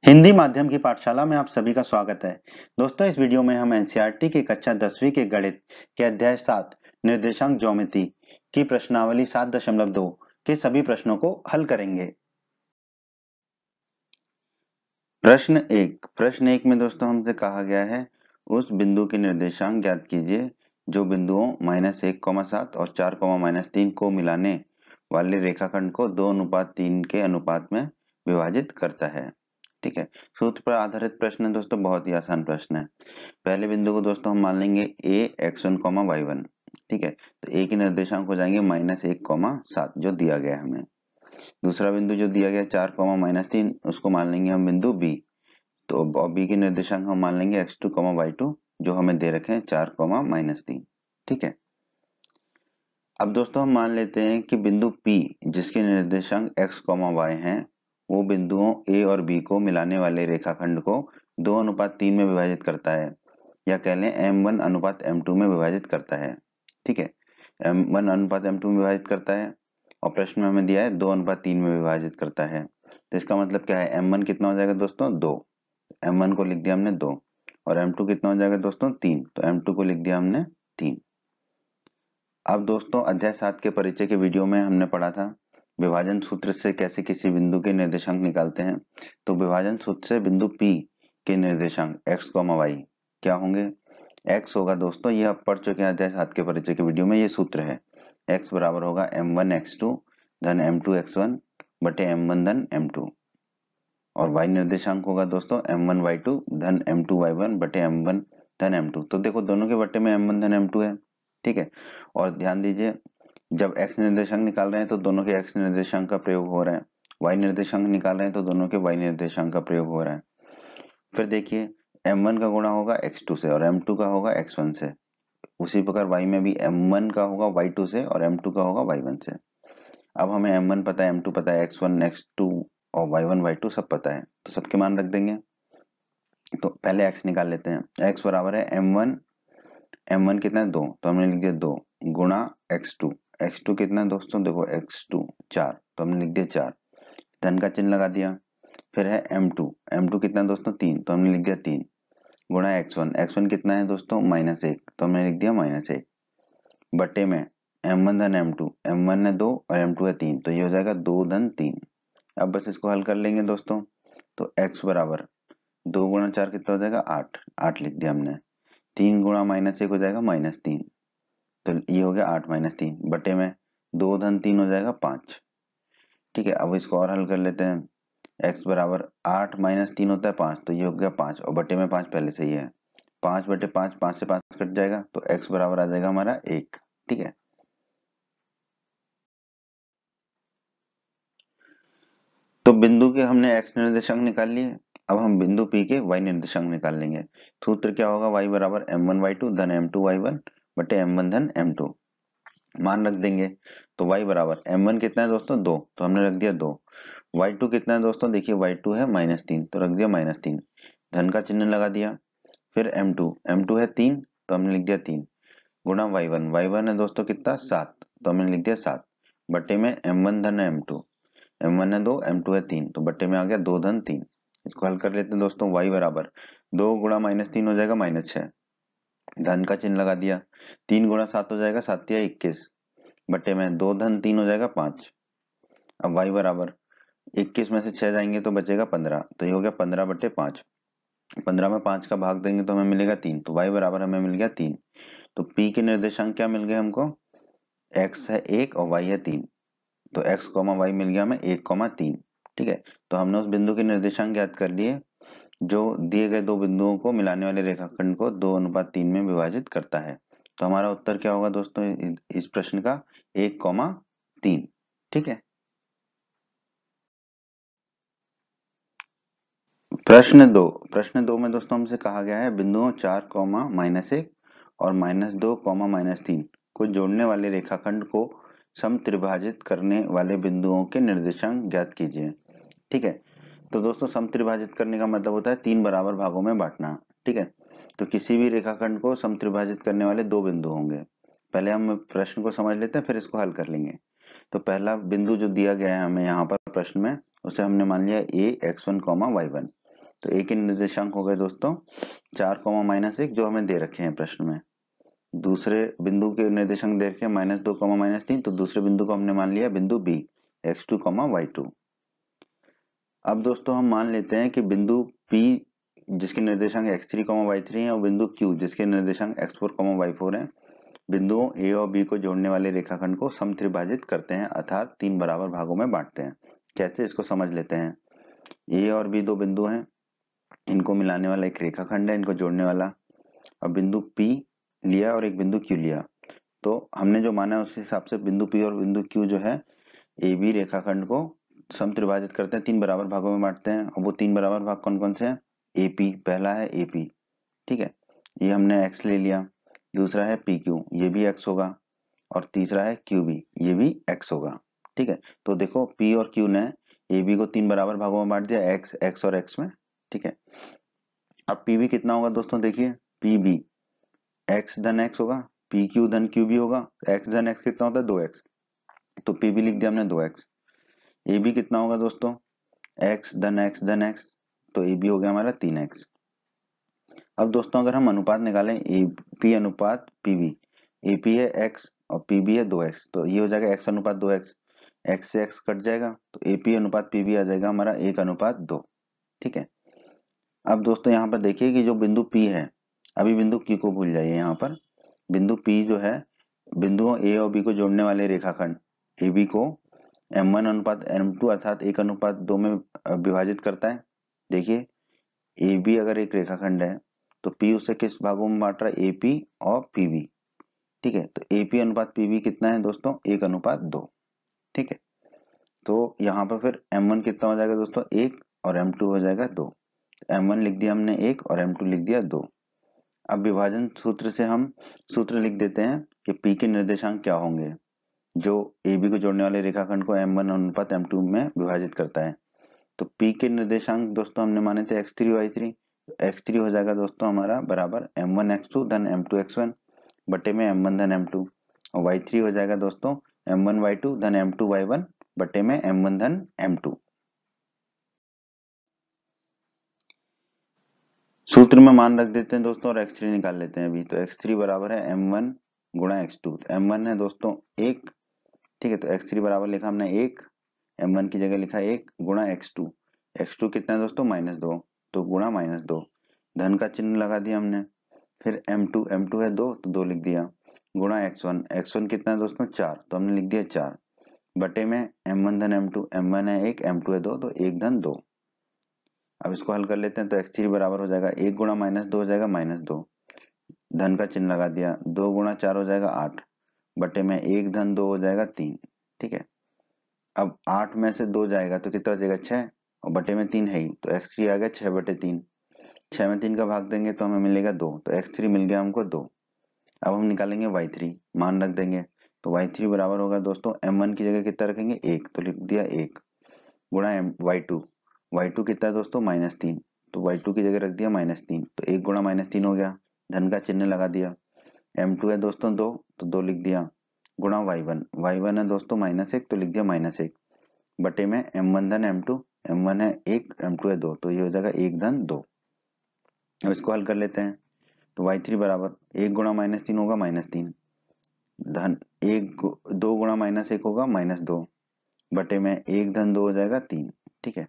हिंदी माध्यम की पाठशाला में आप सभी का स्वागत है। दोस्तों, इस वीडियो में हम एनसीईआरटी के कक्षा 10वीं के गणित के अध्याय 7 निर्देशांक ज्योमेट्री की प्रश्नावली 7.2 के सभी प्रश्नों को हल करेंगे। प्रश्न एक में दोस्तों हमसे कहा गया है उस बिंदु के निर्देशांक ज्ञात कीजिए जो बिंदुओं -1,7 और 4,-3 को मिलाने वाले रेखाखंड को 2:3 के अनुपात में विभाजित करता है। ठीक है, सूत्र पर आधारित प्रश्न है दोस्तों, बहुत ही आसान प्रश्न है। पहले बिंदु को दोस्तों हम मान लेंगे a x1, y1। ठीक है, तो a के निर्देशांक हो जाएंगे -1,7 जो दिया गया हमें। दूसरा बिंदु जो दिया गया 4,-3 उसको मान लेंगे हम बिंदु b। तो b के निर्देशांक हम मान लेंगे x2, y2 जो हमें दे रखे हैं 4,-3। ठीक है, अब दोस्तों हम मान लेते हैं कि बिंदु P जिसके निर्देशांक x, y हैं वो बिंदुओं A और B को मिलाने वाले रेखाखंड को 2:3 में विभाजित करता है, या कह लें m1:m2 में विभाजित करता है। ठीक है, m1:m2 में विभाजित करता है और प्रश्न में हमें दिया है 2:3 में विभाजित करता है। तो इसका मतलब क्या है, m1 कितना हो जाएगा दोस्तों 2, m1 को लिख दिया हमने 2, और m2 कितना हो जाएगा दोस्तों 3, तो m2 को लिख दिया हमने 3। अब दोस्तों अध्याय 7 के परिचय के वीडियो में हमने पढ़ा था विभाजन सूत्र से कैसे किसी बिंदु के निर्देशांक निकालते हैं। तो विभाजन सूत्र से बिंदु P के निर्देशांक x, y क्या होंगे। x होगा दोस्तों, ये आप पढ़ चुके हैं अध्याय 7 के परिचय के वीडियो में, ये सूत्र है। x बराबर होगा m1x2 धन m2x1 बटे m1 धन m2, और y निर्देशांक होगा दोस्तों m1y2 धन m2y1 बटे m1 धन m2। तो देखो दोनों के बटे में m1 धन m2 है। ठीक है, और ध्यान दीजिए जब x निर्देशांक निकाल रहे हैं तो दोनों के x निर्देशांक का प्रयोग हो रहा है, y निर्देशांक निकाल रहे हैं तो दोनों के y निर्देशांक का प्रयोग हो रहा है। फिर देखिए m1 का गुणा होगा x2 से और m2 का होगा x1 से। उसी प्रकार y में भी m1 का होगा y2 से और m2 का होगा y1 से। अब हमें m1 पता है, m2 पता है, x1, x2 और y1, y2 सब पता है, तो सबके मान रख देंगे। तो पहले x निकाल लेते हैं। x बराबर है m1 कितना है 2, तो हमने लिख दिया 2 गुणा x2 कितना है दोस्तों, देखो x2 4, तो हमने लिख दिया 4, धन का चिन्ह लगा दिया। फिर है m2 कितना है दोस्तों 3, तो हमने लिख दिया 3 गुणा x1 कितना है दोस्तों -1, तो हमने लिख दिया -1 बटे में m1 धन m1 है 2 और m2 है 3, तो ये हो जाएगा 2 धन 3। अब बस इसको हल कर लेंगे दोस्तों। तो x बराबर 2 गुणा 4 कितना हो जाएगा 8 लिख दिया हमने। 3 गुणा -1 हो जाएगा -3, तो ये हो गया 8 - 3 बटे में 2 धन 3 हो जाएगा 5। ठीक है, अब इसको और हल कर लेते हैं। x बराबर 8 - 3 होता है 5, तो ये हो गया 5 और बटे में 5 पहले से ही है। 5 बटे 5, 5 से 5 कट जाएगा, तो x बराबर आ जाएगा हमारा 1। ठीक है, तो बिंदु के हमने x निर्देशांक निकाल लिए। अब हम बिंदु P के y निर्देशांक निकाल लेंगे। सूत्र क्या होगा, y बराबर m1y2 धन m2y1 बटे m1 धन m2। मान रख देंगे। तो y बराबर m1 कितना है दोस्तों 2, तो हमने रख दिया 2। y2 कितना है दोस्तों, देखिए y2 है -3, तो रख दिया -3, धन का चिन्ह लगा दिया। फिर m2 है 3, तो हमने लिख दिया 3 गुणा y1 है दोस्तों कितना 7, तो हमने लिख दिया 7 बटे में m1 धन m2। m1 है 2, m2 है 3, तो बटे में आ गया 2 धन 3। इसको हल कर लेते हैं दोस्तों। y बराबर 2 गुणा -3 हो जाएगा -6, धन का चिन्ह लगा दिया। 3 गुणा 7 हो जाएगा 7 या 21 बटे में 2 धन 3 हो जाएगा 5। अब y बराबर 21 में से 6 जाएंगे तो बचेगा 15, तो ये हो गया 15 बटे 5। 15 में 5 का भाग देंगे तो हमें मिलेगा 3, तो y बराबर हमें मिल गया 3। तो P के निर्देशांक क्या मिल गए हमको, x है 1 और y है 3, तो x, y मिल गया हमें 1, 3। ठीक है, तो हमने उस बिंदु के निर्देशांक ज्ञात कर लिए जो दिए गए दो बिंदुओं को मिलाने वाले रेखाखंड को 2:3 में विभाजित करता है। तो हमारा उत्तर क्या होगा दोस्तों इस प्रश्न का 1, 3। ठीक है, प्रश्न दो में दोस्तों हमसे कहा गया है बिंदुओं 4, -1 और -2, -3 को जोड़ने वाले रेखाखंड को समत्रिभाजित करने वाले बिंदुओं के निर्देशांक ज्ञात कीजिए। ठीक है, तो दोस्तों समत्रिभाजित करने का मतलब होता है 3 बराबर भागों में बांटना। ठीक है, तो किसी भी रेखाखंड को समत्रिभाजित करने वाले दो बिंदु होंगे। पहले हम प्रश्न को समझ लेते हैं, फिर इसको हल कर लेंगे। तो पहला बिंदु जो दिया गया है हमें यहाँ पर प्रश्न में, उसे हमने मान लिया a x1, y1। तो ए के निर्देशांक हो गए दोस्तों 4, -1 जो हमें दे रखे हैं प्रश्न में। दूसरे बिंदु के निर्देशांक दे रखे -2, -3, तो दूसरे बिंदु को हमने मान लिया बिंदु बी x2, y2। अब दोस्तों हम मान लेते हैं कि बिंदु P जिसके निर्देशांक x3, y3 है और बिंदु Q जिसके निर्देशांक x4, y4 है, बिंदुओं A और B को जोड़ने वाले रेखाखंड को समत्रिभाजित करते हैं अर्थात 3 बराबर भागों में बांटते हैं। कैसे, इसको समझ लेते हैं। A और B दो बिंदु हैं, इनको मिलाने वाला एक रेखाखंड है, इनको जोड़ने वाला। अब बिंदु P लिया और एक बिंदु Q लिया, तो हमने जो माना है उस हिसाब से बिंदु P और बिंदु Q जो है AB रेखाखंड को समत्रिभाजित करते हैं, 3 बराबर भागों में बांटते हैं। और वो 3 बराबर भाग कौन कौन से हैं? AP, पहला है AP, ठीक है, ये हमने x ले लिया। दूसरा है PQ, ये भी x होगा। और तीसरा है QB, ये भी x होगा। ठीक है, तो देखो P और Q ने AB को 3 बराबर भागों में बांट दिया, x और x में। ठीक है, अब PB कितना होगा दोस्तों, देखिए PB x धन x होगा, PQ धन QB होगा। x धन x कितना होता है? 2x, तो PB लिख दिया हमने 2x। AB कितना होगा दोस्तों? x धन x धन x, तो AB हो गया हमारा 3x। अब दोस्तों अगर हम अनुपात निकालें AP अनुपात PB, AP है x और PB है 2x, तो ये हो जाएगा x अनुपात 2x, x से x कट जाएगा, तो AP अनुपात PB आ जाएगा हमारा 1:2। ठीक है, अब दोस्तों यहाँ पर देखिए कि जो बिंदु P है, अभी बिंदु Q को भूल जाइए। यहाँ पर बिंदु P जो है, बिंदुओं A और B को जोड़ने वाले रेखाखंड AB को M1 अनुपात M2 अर्थात 1:2 में विभाजित करता है। देखिए AB अगर एक रेखाखंड है तो P उसे किस भागों में बांट रहा है? AP और PB। ठीक है, तो AP अनुपात PB कितना है दोस्तों? 1:2। ठीक है, तो यहाँ पर फिर M1 कितना हो जाएगा दोस्तों? 1 और M2 हो जाएगा 2। M1 लिख दिया हमने 1 और M2 लिख दिया 2। अब विभाजन सूत्र से हम सूत्र लिख देते हैं कि P के निर्देशांक क्या होंगे जो AB को जोड़ने वाले रेखाखंड को M1 अनुपात M2 में विभाजित करता है। तो P के निर्देशांक दोस्तों हमने माने थे x3 y3, x3 हो जाएगा दोस्तों हमारा बराबर M1 x2 धन M2 x1 बटे में M1 धन M2, और y3 हो जाएगा दोस्तों M1 y2 धन M2 y1 बटे में M1 धन M2। सूत्र में मान रख देते हैं दोस्तों और x3 निकाल लेते हैं अभी। तो x3 बराबर है M1 गुणा x2, M1 है दोस्तों 1। ठीक है, तो x3 बराबर लिखा हमने 1, M1 की जगह लिखा 1 गुणा x2, x2 कितना है दोस्तों? -2, तो गुणा -2, धन का चिन्ह लगा दिया हमने। फिर M2 है 2, तो 2 लिख दिया, गुणा x1 कितना है दोस्तों? 4, तो हमने लिख दिया 4 बटे में M1 धन M2, M1 है 1, M2 है 2, तो 1 धन 2। अब इसको हल कर लेते हैं, तो x3 बराबर हो जाएगा 1 गुणा -2 हो जाएगा -2, धन का चिन्ह लगा दिया, 2 गुणा 4 हो जाएगा 8 बटे में 1 धन 2 हो जाएगा 3। ठीक है, अब 8 में से 2 जाएगा तो कितना बचेगा? 6, और बटे में 3 है ही, तो x3 आ गया 6/3। 6 में 3 का भाग देंगे तो हमें मिलेगा 2, तो x3 मिल गया हमको 2। अब हम निकालेंगे y3, मान रख देंगे, तो y3 बराबर होगा दोस्तों M1 की जगह कितना रखेंगे? 1, तो लिख दिया 1 गुणा y2 कितना है दोस्तों? -3, तो y2 की जगह रख दिया -3, तो 1 गुणा -3 हो गया, धन का चिन्ह लगा दिया। M2 है दोस्तों 2, तो 2 लिख दिया, गुणा y1 है दोस्तों -1, तो लिख दिया -1 बटे में M1 धन M2, M1 है 1, M2 है 2, तो ये हो जाएगा 1 धन 2। अब इसको हल कर लेते हैं, तो y3 बराबर 1 गुणा -3 होगा -3, धन 2 गुणा -1 होगा -2 बटे में 1 धन 2 हो जाएगा 3। ठीक है,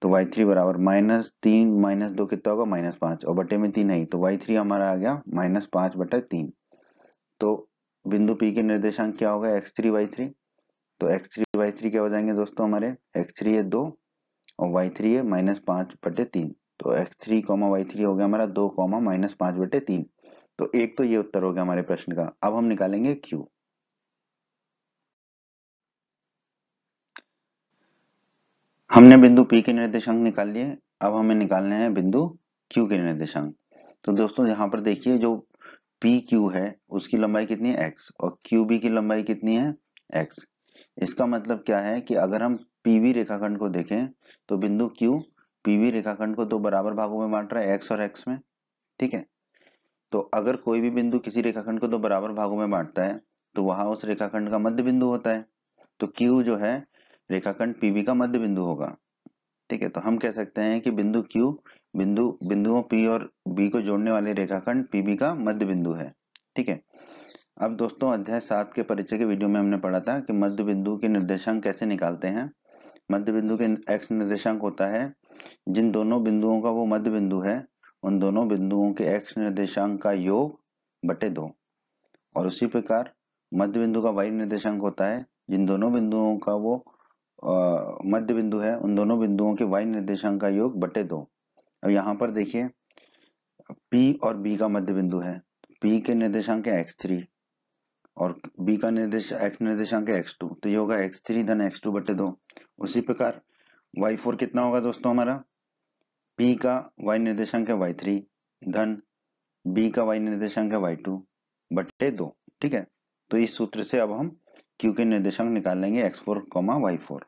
तो y3 बराबर -3 -2 कितना होगा? -5, और बटे में 3 है, तो y3 हमारा आ गया -5/3। तो बिंदु P के निर्देशांक क्या होगा? x3 y3, तो x3 y3 क्या हो जाएंगे दोस्तों हमारे? x3 है 2 और y3 है -5/3, तो x3 y3 हो गया हमारा 2 -5/3। तो एक तो ये उत्तर हो गया हमारे प्रश्न का। अब हम निकालेंगे Q। हमने बिंदु P के निर्देशांक निकाल लिए, अब हमें निकालने हैं बिंदु Q के निर्देशांक। तो दोस्तों यहाँ पर देखिए जो PQ है उसकी लंबाई कितनी है? x, और QB की लंबाई कितनी है? x। इसका मतलब क्या है कि अगर हम PB रेखाखंड को देखें तो बिंदु Q PB रेखाखंड को 2 बराबर भागों में बांट रहा है, x और x में। ठीक है, तो अगर कोई भी बिंदु किसी रेखाखंड को 2 बराबर भागों में बांटता है तो वहां उस रेखाखंड का मध्य बिंदु होता है। तो Q जो है रेखाखंड PB का मध्य बिंदु होगा। ठीक है, तो हम कह सकते हैं कि बिंदु Q बिंदुओं P और B को जोड़ने वाले रेखाखंड PB का मध्य बिंदु है। ठीक है, अब दोस्तों अध्याय 7 के परिचय के वीडियो में हमने पढ़ा था कि मध्य बिंदु के निर्देशांक कैसे निकालते हैं। मध्य बिंदु के x निर्देशांक होता है जिन दोनों बिंदुओं का वो मध्य बिंदु है उन दोनों बिंदुओं के x निर्देशांक का योग बटे 2। और उसी प्रकार मध्य बिंदु का y निर्देशांक होता है जिन दोनों बिंदुओं का वो मध्य बिंदु है उन दोनों बिंदुओं के y निर्देशांक का योग बटे 2। अब यहाँ पर देखिए P और B का मध्य बिंदु है, P के निर्देशांक है x3 और B का x निर्देशांक है x2, तो ये होगा x3 धन x2 बटे 2। उसी प्रकार y4 कितना होगा दोस्तों हमारा, P का y निर्देशांक है y3 धन B का y निर्देशांक है y2 बटे 2। ठीक है, तो इस सूत्र से अब हम Q के निर्देशांक निकाल लेंगे x4, y4।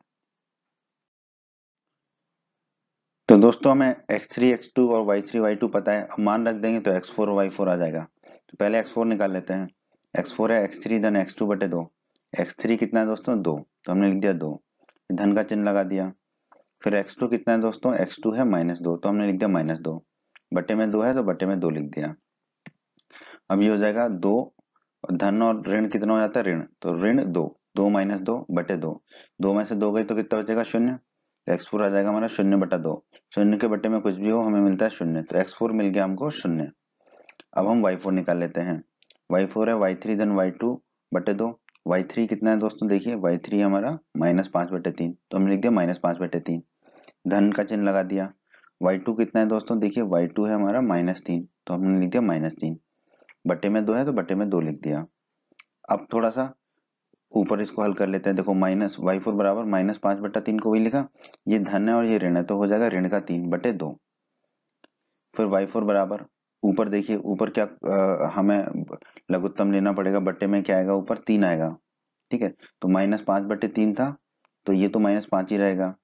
तो दोस्तों हमें x3, x2 और y3, y2 पता है, अब मान रख देंगे तो x4 और y4 आ जाएगा। तो पहले x4 निकाल लेते हैं। x4 है x3 धन x2 बटे 2। x3 कितना है दोस्तों 2, तो हमने लिख दिया 2, धन का चिन्ह लगा दिया। फिर x2 कितना है दोस्तों, x2 है -2, तो हमने लिख दिया -2, बटे में 2 है तो बटे में 2 लिख दिया। अब ये हो जाएगा 2, धन और ऋण कितना हो जाता है ऋण, तो ऋण 2, 2 - 2 बटे 2, 2 में से 2 गई तो कितना बचेगा 0, x4 आ जाएगा हमारा 0 बटा 2। 0 के बटे में कुछ भी हो हमें मिलता है 0, तो x4 मिल गया हमको 0। अब हम y4 निकाल लेते हैं। y4 है y3 धन y2 बटे 2। y3 कितना है दोस्तों, देखिए y3 हमारा -5 बटे 3, तो हमने लिख दिया -5 बटे 3, धन का चिन्ह लगा दिया। y2 कितना है दोस्तों, देखिए y2 है हमारा -3, तो हमने लिख दिया -3, बटे में 2 है तो बटे में 2 लिख दिया। अब थोड़ा सा ऊपर इसको हल कर लेते हैं। देखो y4 बराबर -5 बटा 3 को वही लिखा, ये धन है और ये ऋण है तो हो जाएगा ऋण का 3 बटे 2। फिर y4 बराबर ऊपर देखिए ऊपर क्या हमें लघुत्तम लेना पड़ेगा, बटे में क्या आएगा ऊपर 3 आएगा। ठीक है, तो -5 बटे 3 था तो ये तो -5 ही रहेगा।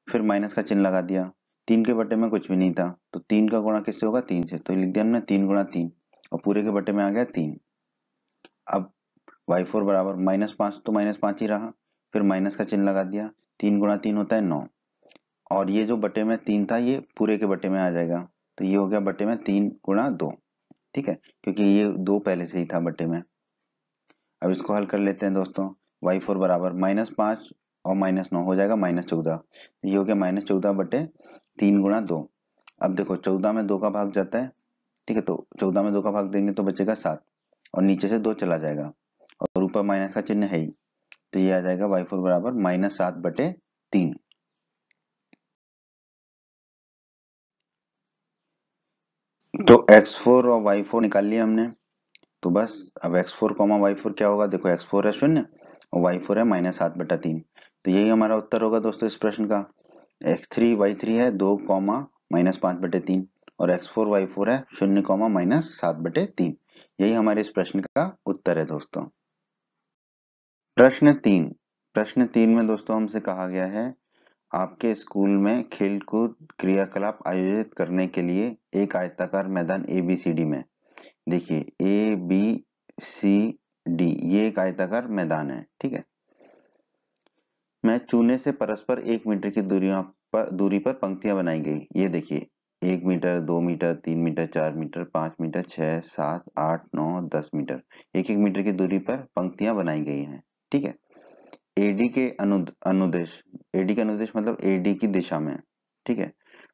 फिर माइनस का चिन्ह लगा दिया, 3 के बटे में कुछ भी नहीं था तो 3 का गुणा किससे होगा 3 से, तो लिख दिया हमने 3 गुणा 3 और पूरे के बटे में आ गया 3। अब y4 बराबर -5 तो -5 ही रहा, फिर माइनस का चिन्ह लगा दिया, 3 गुणा 3 होता है 9 और ये जो बटे में 3 था ये पूरे के बटे में आ जाएगा, तो ये हो गया बटे में 3 गुणा 2। ठीक है, क्योंकि ये 2 पहले से ही था बटे में। अब इसको हल कर लेते हैं दोस्तों, y4 बराबर -5 और -9 हो जाएगा -14, ये हो गया -14 बटे 3 गुणा 2। अब देखो 14 में 2 का भाग जाता है, ठीक है, तो 14 में 2 का भाग देंगे तो बचेगा 7 और नीचे से 2 चला जाएगा और ऊपर माइनस का चिन्ह है ही, तो ये आ जाएगा y4 बराबर -7 बटे 3। तो x4 और y4 निकाल लिया हमने, तो बस अब x4, y4 क्या होगा, देखो x4 है 0 और y4 है -7 बटा 3, तो यही हमारा उत्तर होगा दोस्तों इस प्रश्न का। x3 y3 है 2, -5 बटे 3 और x4 y4 है 0, -7 बटे 3। यही हमारे इस प्रश्न का उत्तर है दोस्तों। प्रश्न 3 में दोस्तों हमसे कहा गया है आपके स्कूल में खेलकूद क्रियाकलाप आयोजित करने के लिए एक आयताकार मैदान ABCD में, देखिए ABCD ये एक आयताकार मैदान है। ठीक है, मैं चूने से परस्पर 1 मीटर की दूरी पर पंक्तियां बनाई गई। ये देखिए 1 metre, 2 metre, 3 metre, 4 metre, 5 metre, 6, 7, 8, 9, 10 metre, 1-1 metre की दूरी पर पंक्तियां बनाई गई हैं। ठीक है, AD के अनुदेश मतलब AD की दिशा में, ठीक है,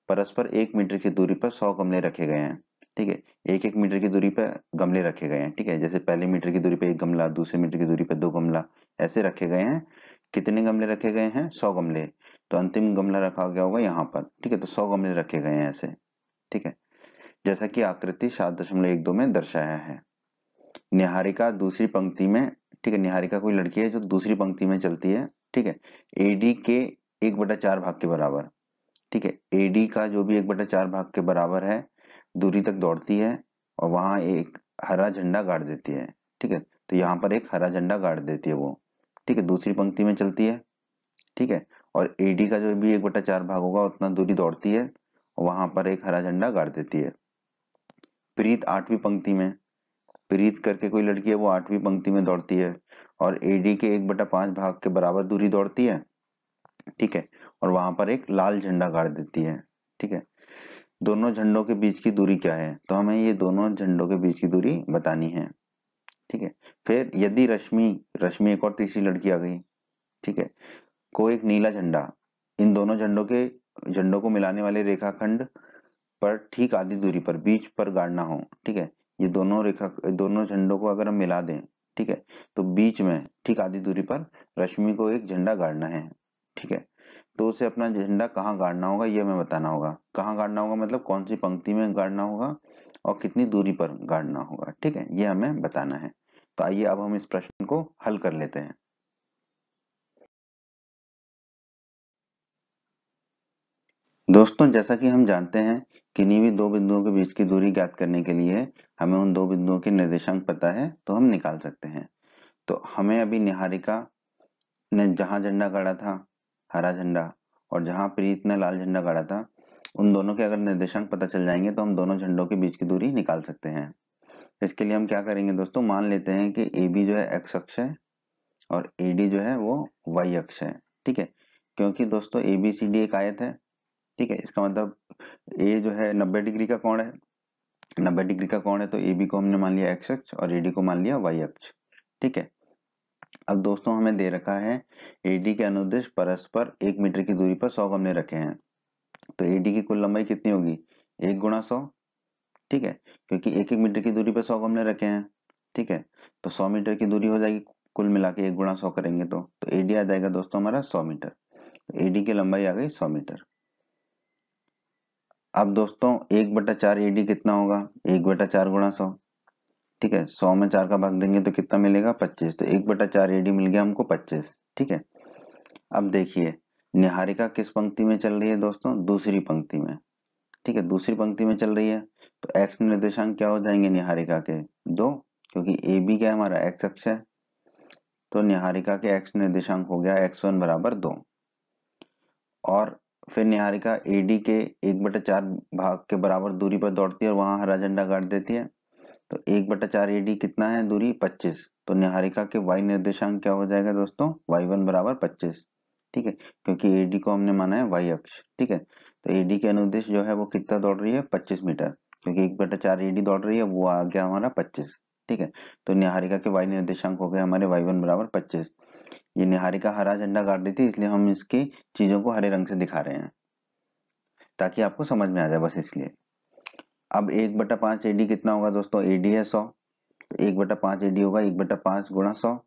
परस्पर 1 मीटर की दूरी पर 100 गमले रखे गए हैं। ठीक है, 1-1 मीटर की दूरी पर गमले रखे गए हैं। ठीक है, जैसे पहले मीटर की दूरी पर 1 गमला, दूसरे मीटर की दूरी पर 2 गमला, ऐसे रखे गए हैं। कितने गमले रखे गए हैं, 100 गमले, तो अंतिम गमला रखा गया होगा यहाँ पर। ठीक है, तो 100 गमले रखे गए हैं ऐसे। ठीक है, जैसा कि आकृति 7.12 में दर्शाया है। निहारिका दूसरी पंक्ति में, ठीक है, निहारिका कोई लड़की है जो दूसरी पंक्ति में चलती है। ठीक है, AD के 1/4 भाग के बराबर, ठीक है, AD का जो भी 1/4 भाग के बराबर है दूरी तक दौड़ती है और वहां एक हरा झंडा गाड़ देती है। ठीक है, तो यहाँ पर एक हरा झंडा गाड़ देती है वो। ठीक है, दूसरी पंक्ति में चलती है। ठीक है, और AD का जो भी 1/4 भाग होगा उतना दूरी दौड़ती है और वहां पर एक हरा झंडा गाड़ देती है। प्रीत 8वीं पंक्ति में, प्रीत करके कोई लड़की है वो 8वीं पंक्ति में दौड़ती है और AD के 1/5 भाग के बराबर दूरी दौड़ती है ठीक है, और वहां पर एक लाल झंडा गाड़ देती है। ठीक है, दोनों झंडों के बीच की दूरी क्या है, तो हमें ये दोनों झंडों के बीच की दूरी बतानी है। ठीक है, फिर यदि रश्मि रश्मि एक और तीसरी लड़की आ गई, ठीक है, को एक नीला झंडा इन दोनों झंडों को मिलाने वाले रेखाखंड पर ठीक आधी दूरी पर बीच पर गाड़ना हो। ठीक है, ये दोनों झंडों को अगर हम मिला दें, ठीक है, तो बीच में ठीक आधी दूरी पर रश्मि को एक झंडा गाड़ना है। ठीक है, तो उसे अपना झंडा कहाँ गाड़ना होगा ये हमें बताना होगा। कहाँ गाड़ना होगा मतलब कौन सी पंक्ति में गाड़ना होगा और कितनी दूरी पर गाड़ना होगा। ठीक है, ये हमें बताना है। तो आइए अब हम इस प्रश्न को हल कर लेते हैं। दोस्तों, जैसा कि हम जानते हैं, किन्हीं भी दो बिंदुओं के बीच की दूरी ज्ञात करने के लिए हमें उन दो बिंदुओं के निर्देशांक पता है तो हम निकाल सकते हैं। तो हमें अभी निहारिका ने जहां झंडा गाड़ा था, हरा झंडा, और जहां प्रीत ने लाल झंडा गाड़ा था, उन दोनों के अगर निर्देशांक पता चल जाएंगे तो हम दोनों झंडों के बीच की दूरी निकाल सकते हैं। इसके लिए हम क्या करेंगे दोस्तों, मान लेते हैं कि ए बी जो है एक्स अक्ष है और ए डी जो है वो वाई अक्ष है। ठीक है, क्योंकि दोस्तों ए बी सी डी एक आयत है। ठीक है, इसका मतलब ए जो है 90 डिग्री का कोण है। 90 डिग्री का कोण है तो ए बी को हमने मान लिया एक्स अक्ष और एडी को मान लिया वाई अक्ष। ठीक है, अब दोस्तों हमें दे रखा है एडी के अनुदिश परस्पर 1 मीटर की दूरी पर 100 गमले रखे हैं। तो एडी की कुल लंबाई कितनी होगी, 1 × 100। ठीक है, क्योंकि 1 1 मीटर की दूरी पर 100 गमले रखे हैं। ठीक है, तो 100 मीटर की दूरी हो जाएगी, कुल मिला के 1 × 100 करेंगे तो एडी आ जाएगा दोस्तों हमारा 100 मीटर। तो एडी की लंबाई आ गई 100 मीटर। अब दोस्तों 1/4 एडी कितना होगा, 1/4 × 100। ठीक है, 100 में 4 का भाग देंगे तो कितना मिलेगा, 25। तो 1/4 एडी मिल गया हमको 25। ठीक है, अब देखिए निहारिका किस पंक्ति में चल रही है दोस्तों, दूसरी पंक्ति में। ठीक है, दूसरी पंक्ति में चल रही है तो एक्स निर्देशांक क्या हो जाएंगे निहारिका के, 2, क्योंकि ए बी क्या है हमारा एक्स अक्ष है। तो निहारिका के एक्स निर्देशांक हो गया x1 बराबर 2। और फिर निहारिका एडी के 1/4 भाग के बराबर दूरी पर दौड़ती है और वहां हरा झंडा गाड़ देती है। तो 1/4 एडी कितना है दूरी, 25। तो निहारिका के y निर्देशांक क्या हो जाएगा दोस्तों, y1 बराबर 25। ठीक है, क्योंकि एडी को हमने माना है y अक्ष। ठीक है, तो एडी के अनुदिश जो है वो कितना दौड़ रही है, 25 मीटर, क्योंकि 1/4 एडी दौड़ रही है, वो आ गया हमारा 25। ठीक है, तो निहारिका के y निर्देशांक हो गए हमारे y1 बराबर 25। ये निहारिका हरा झंडा गाड़ रही थी इसलिए हम इसकी चीजों को हरे रंग से दिखा रहे हैं ताकि आपको समझ में आ जाए, बस इसलिए। अब 1/5 एडी कितना होगा दोस्तों, एडी है 100, तो 1/5 एडी होगा 1/5 × 100।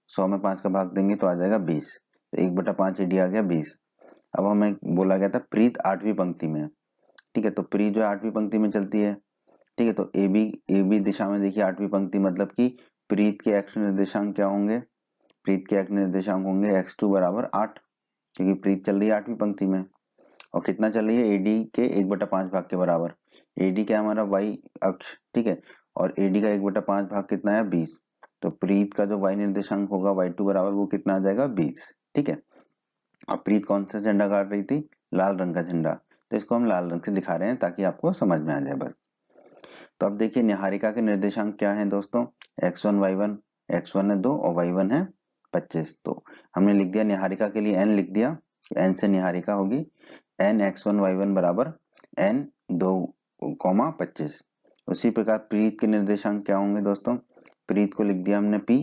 100 में 5 का भाग देंगे तो आ जाएगा 20। तो 1/5 एडी आ गया 20। अब हमें बोला गया था प्रीत 8वीं पंक्ति में। ठीक है, तो प्रीत जो है 8वीं पंक्ति में चलती है। ठीक है, तो ए बी दिशा में देखिए 8वीं पंक्ति मतलब कि प्रीत के एक्स निर्देशांक क्या होंगे, प्रीत के एक्स निर्देशांक होंगे x2 बराबर 8, क्योंकि प्रीत चल रही है 8वीं पंक्ति में। और कितना चल रही है, एडी के 1/5 भाग के बराबर। एडी क्या हमारा वाई अक्ष। ठीक है, और एडी का 1/5 भाग कितना है, 20। तो प्रीत का जो वाई निर्देशांक होगा y2 बराबर वो कितना आ जाएगा, 20। ठीक है, और प्रीत कौन सा झंडा गाड़ रही थी, लाल रंग का झंडा, तो इसको हम लाल रंग से दिखा रहे हैं ताकि आपको समझ में आ जाए बस। तो अब देखिए निहारिका के निर्देशांक क्या है दोस्तों, x1 y1, x1 है 2 और y1 है 25। तो हमने लिख दिया निहारिका के लिए n लिख दिया, n से निहारिका होगी n x1 y1 बराबर n 2,25। उसी प्रकार प्रीत के निर्देशांक क्या होंगे दोस्तों, प्रीत को लिख दिया हमने p।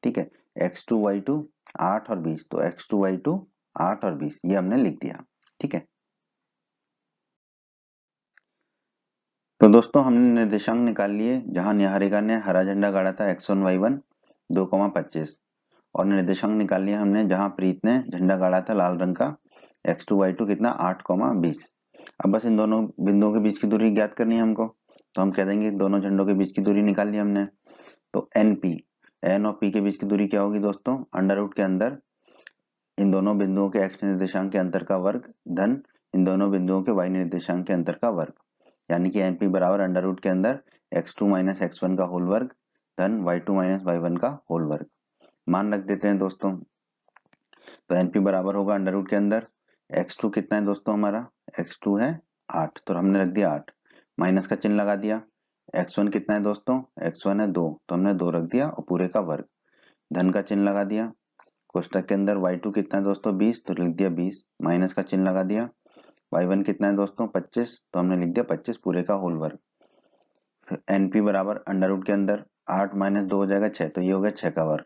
ठीक है, x2 y2 8 और 20, तो x2 y2 8 और 20 ये हमने लिख दिया। ठीक है, तो दोस्तों हमने निर्देशांक निकाल लिए। जहां निहारिका ने हरा झंडा गाड़ा था x1 y1 2,25, और निर्देशांक निकाल लिया हमने जहां प्रीत ने झंडा गाड़ा था लाल रंग का x2 y2 कितना 8,20। अब बस इन दोनों बिंदुओं के बीच की दूरी ज्ञात करनी है हमको, तो हम कह देंगे दोनों झंडों के बीच की दूरी निकाल ली हमने। तो n और p के बीच की दूरी क्या होगी दोस्तों, अंडर रूट के अंदर इन दोनों बिंदुओं के x निर्देशांक के अंतर का वर्ग धन इन दोनों बिंदुओं के y निर्देशांक के अंतर का वर्ग, यानी कि np बराबर अंडर रूट के अंदर x2 - x1 का होल वर्ग धन y2 - y1 का होल वर्ग। मान रख देते हैं दोस्तों, तो np बराबर होगा अंडर रूट के अंदर x2 कितना है दोस्तों हमारा, x2 है 8, तो हमने रख दिया 8, माइनस का चिन्ह लगा दिया। x1 कितना है दोस्तों, x1 है 2, तो हमने 2 रख दिया और पूरे का वर्ग, धन का चिन्ह लगा दिया। कोष्टक के अंदर y2 कितना है दोस्तों 20, तो लिख दिया 20, माइनस का चिन्ह लगा दिया। y1 कितना है दोस्तों 25, तो हमने लिख दिया 25 पूरे का होल वर्ग। np बराबर अंडर रूट के अंदर 8 माइनस 2 हो जाएगा 6, तो ये हो गया 6 का वर्ग,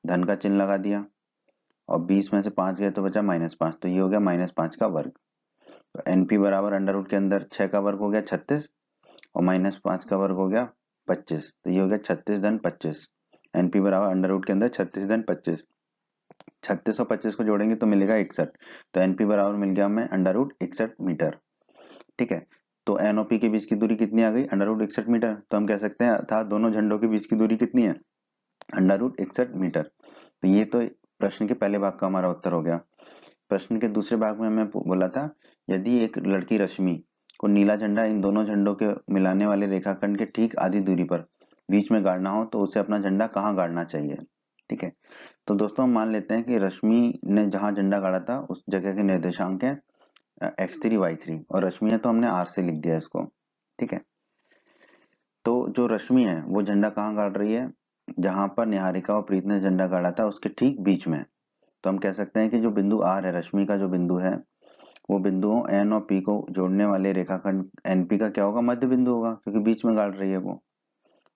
धन का चिन्ह लगा दिया। और 20 में से 5 गए तो बचा -5, तो ये हो गया -5 का वर्ग। तो np बराबर अंडर रूट के अंदर 6 का वर्ग हो गया 36 और -5 का वर्ग हो गया 25, तो ये हो गया 36 धन 25। np बराबर अंडर रूट के अंदर 36 धन 25, 36 और 25 को जोड़ेंगे तो मिलेगा 61, तो एनपी बराबर मिल गया हमें अंडर रूट 61 मीटर। ठीक है, तो एन और पी के बीच की दूरी कितनी आ गई अंडर रूट 61 मीटर। तो हम कह सकते हैं अर्थात दोनों झंडों के बीच की दूरी कितनी है अंडर रूट 61 मीटर। तो ये तो प्रश्न के पहले भाग का हमारा उत्तर हो गया। प्रश्न के दूसरे भाग में हमें बोला था यदि एक लड़की रश्मि को नीला झंडा इन दोनों झंडों के मिलाने वाले रेखाखंड के ठीक आधी दूरी पर बीच में गाड़ना हो तो उसे अपना झंडा कहाँ गाड़ना चाहिए। ठीक है, तो दोस्तों हम मान लेते हैं कि रश्मि ने जहां झंडा गाड़ा था उस जगह के निर्देशांक है x3 y3 और रश्मि है तो हमने r से लिख दिया इसको। ठीक है, तो जो रश्मि है वो झंडा कहाँ गाड़ रही है, जहां पर निहारिका और प्रीत ने झंडा गाड़ा था उसके ठीक बीच में। तो हम कह सकते हैं कि जो बिंदु r है, रश्मि का जो बिंदु है, वो बिंदुओं n और p को जोड़ने वाले रेखाखंड np का क्या होगा, मध्य बिंदु होगा, क्योंकि बीच में गाड़ रही है वो।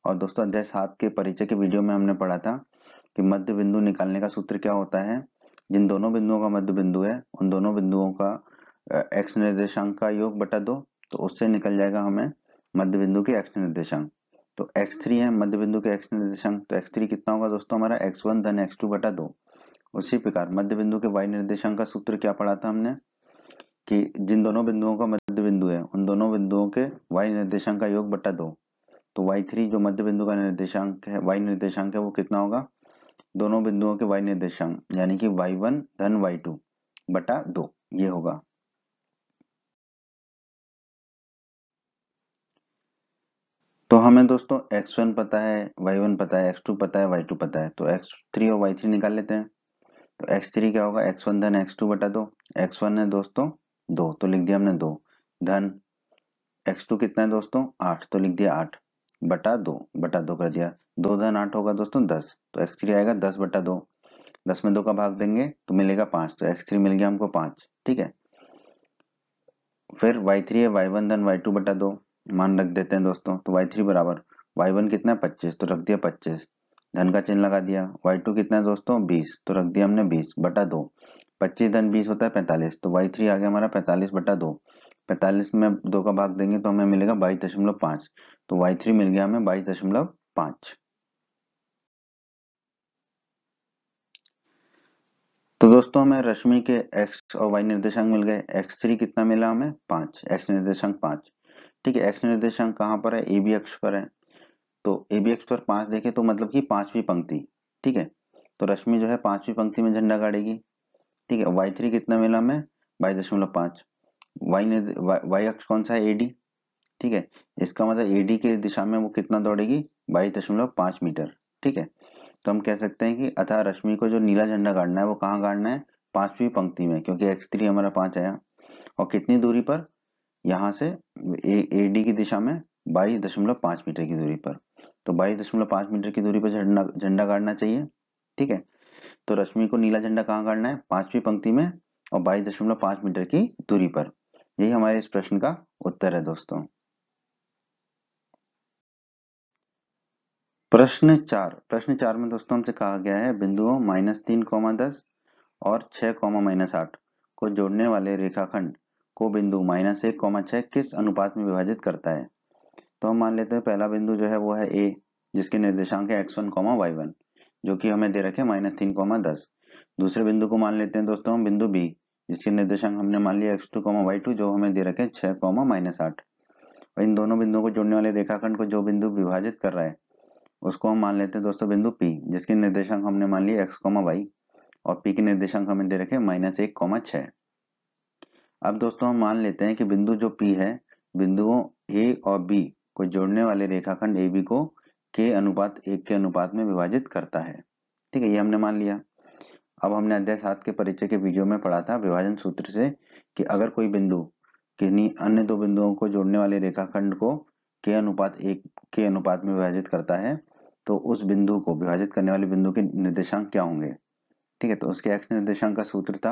और दोस्तों अध्याय 7 के परिचय के वीडियो में हमने पढ़ा था कि मध्य बिंदु निकालने का सूत्र क्या होता है, जिन दोनों बिंदुओं का मध्य बिंदु है उन दोनों बिंदुओं का x निर्देशांक का योग बटा 2, तो उससे निकल जाएगा हमें मध्य बिंदु के x निर्देशांक। तो x3 है मध्य बिंदु के x निर्देशांक, तो x3 कितना होगा दोस्तों हमारा x1 धन x2 बटा 2। उसी प्रकार मध्य बिंदु के y निर्देशांक का सूत्र क्या पढ़ा था हमने कि जिन दोनों बिंदुओं का मध्य बिंदु है उन दोनों बिंदुओं के y निर्देशांक का योग बटा 2। तो y3 जो मध्य बिंदु का निर्देशांक है, y निर्देशांक है, वो कितना होगा, दोनों बिंदुओं के y निर्देशांक यानी कि y1 धन y2 बटा 2, ये होगा। तो हमें दोस्तों x1 पता है, y1 पता है, x2 पता है, y2 पता है, तो x3 और y3 निकाल लेते हैं। तो x3 क्या होगा, x1 धन x2 बटा 2, x1 है दोस्तों 2, तो लिख दिया हमने 2, धन x2 कितना है दोस्तों 8, तो लिख दिया 8 बटा 2 कर दिया, 2 धन 8 होगा दोस्तों 10, तो x3 आएगा 10 बटा 2, 10 में 2 का भाग देंगे तो मिलेगा 5, तो x3 मिल गया हमको 5। ठीक है, फिर y3 है y1 धन y2 बटा 2, मान रख देते हैं दोस्तों। तो y3 बराबर y1 कितना है 25, तो रख दिया 25, धन का चिन्ह लगा दिया। y2 कितना है दोस्तों 20, तो रख दिया हमने 20 बटा 2, 25 धन 20 होता है 45, तो y3 आ गया हमारा 45 बटा 2, 45 में 2 का भाग देंगे तो हमें मिलेगा 22.5, तो y3 मिल गया हमें 22.5। तो दोस्तों हमें रश्मि के x और y निर्देशांक मिल गए। x3 कितना मिला हमें 5, x निर्देशांक 5। ठीक है, x निर्देशांक कहाँ पर है, ए बी अक्ष पर है, तो ए बी अक्ष पर 5 देखें तो मतलब कि पांचवी पंक्ति। ठीक है, तो रश्मि जो है पांचवी पंक्ति में झंडा गाड़ेगी। ठीक है, y3 कितना मिला हमें 22.5, y अक्ष कौन सा है एडी। ठीक है, इसका मतलब एडी के दिशा में वो कितना दौड़ेगी 22.5 मीटर। ठीक है, तो हम कह सकते हैं कि अतः रश्मि को जो नीला झंडा गाड़ना है वो कहाँ गाड़ना है, पांचवी पंक्ति में, क्योंकि x3 हमारा 5 आया। और कितनी दूरी पर, यहाँ से एडी की दिशा में 22.5 मीटर की दूरी पर, तो 22.5 मीटर की दूरी पर झंडा गाड़ना चाहिए। ठीक है, तो रश्मि को नीला झंडा कहाँ गाड़ना है, पांचवी पंक्ति में और 22.5 मीटर की दूरी पर। यही हमारे इस प्रश्न का उत्तर है दोस्तों। प्रश्न 4 में दोस्तों हमसे कहा गया है बिंदुओं -3, 10 और 6, -8 को जोड़ने वाले रेखाखंड को बिंदु -1, 6 किस अनुपात में विभाजित करता है। तो हम मान लेते हैं पहला बिंदु जो है वो है ए, जिसके निर्देशांक है x1, y1, जो कि हमें दे रखे -3, 10। दूसरे बिंदु को मान लेते हैं दोस्तों हम बिंदु बी, जिसके निर्देशांक हमने मान लिया x2, y2, जो हमें दे रखे 6, -8। और इन दोनों बिंदुओं को जोड़ने वाले रेखाखंड को जो बिंदु विभाजित कर रहा है उसको हम मान लेते हैं दोस्तों बिंदु P, जिसके निर्देशांक हमने मान लिए x, y और P के निर्देशांक हमें दे रखे -1, 6। अब दोस्तों हम मान लेते हैं कि बिंदु जो P है बिंदुओं A और B को जोड़ने वाले रेखाखंड AB को k/1 के अनुपात में विभाजित करता है। ठीक है, ये हमने मान लिया। अब हमने अध्याय 7 के परिचय के वीडियो में पढ़ा था विभाजन सूत्र से कि अगर कोई बिंदु किन्हीं अन्य दो बिंदुओं को जोड़ने वाले रेखाखंड को k/1 के अनुपात में विभाजित करता है तो उस बिंदु को विभाजित करने वाले बिंदु के निर्देशांक क्या होंगे। ठीक है, तो उसके x निर्देशांक का सूत्र था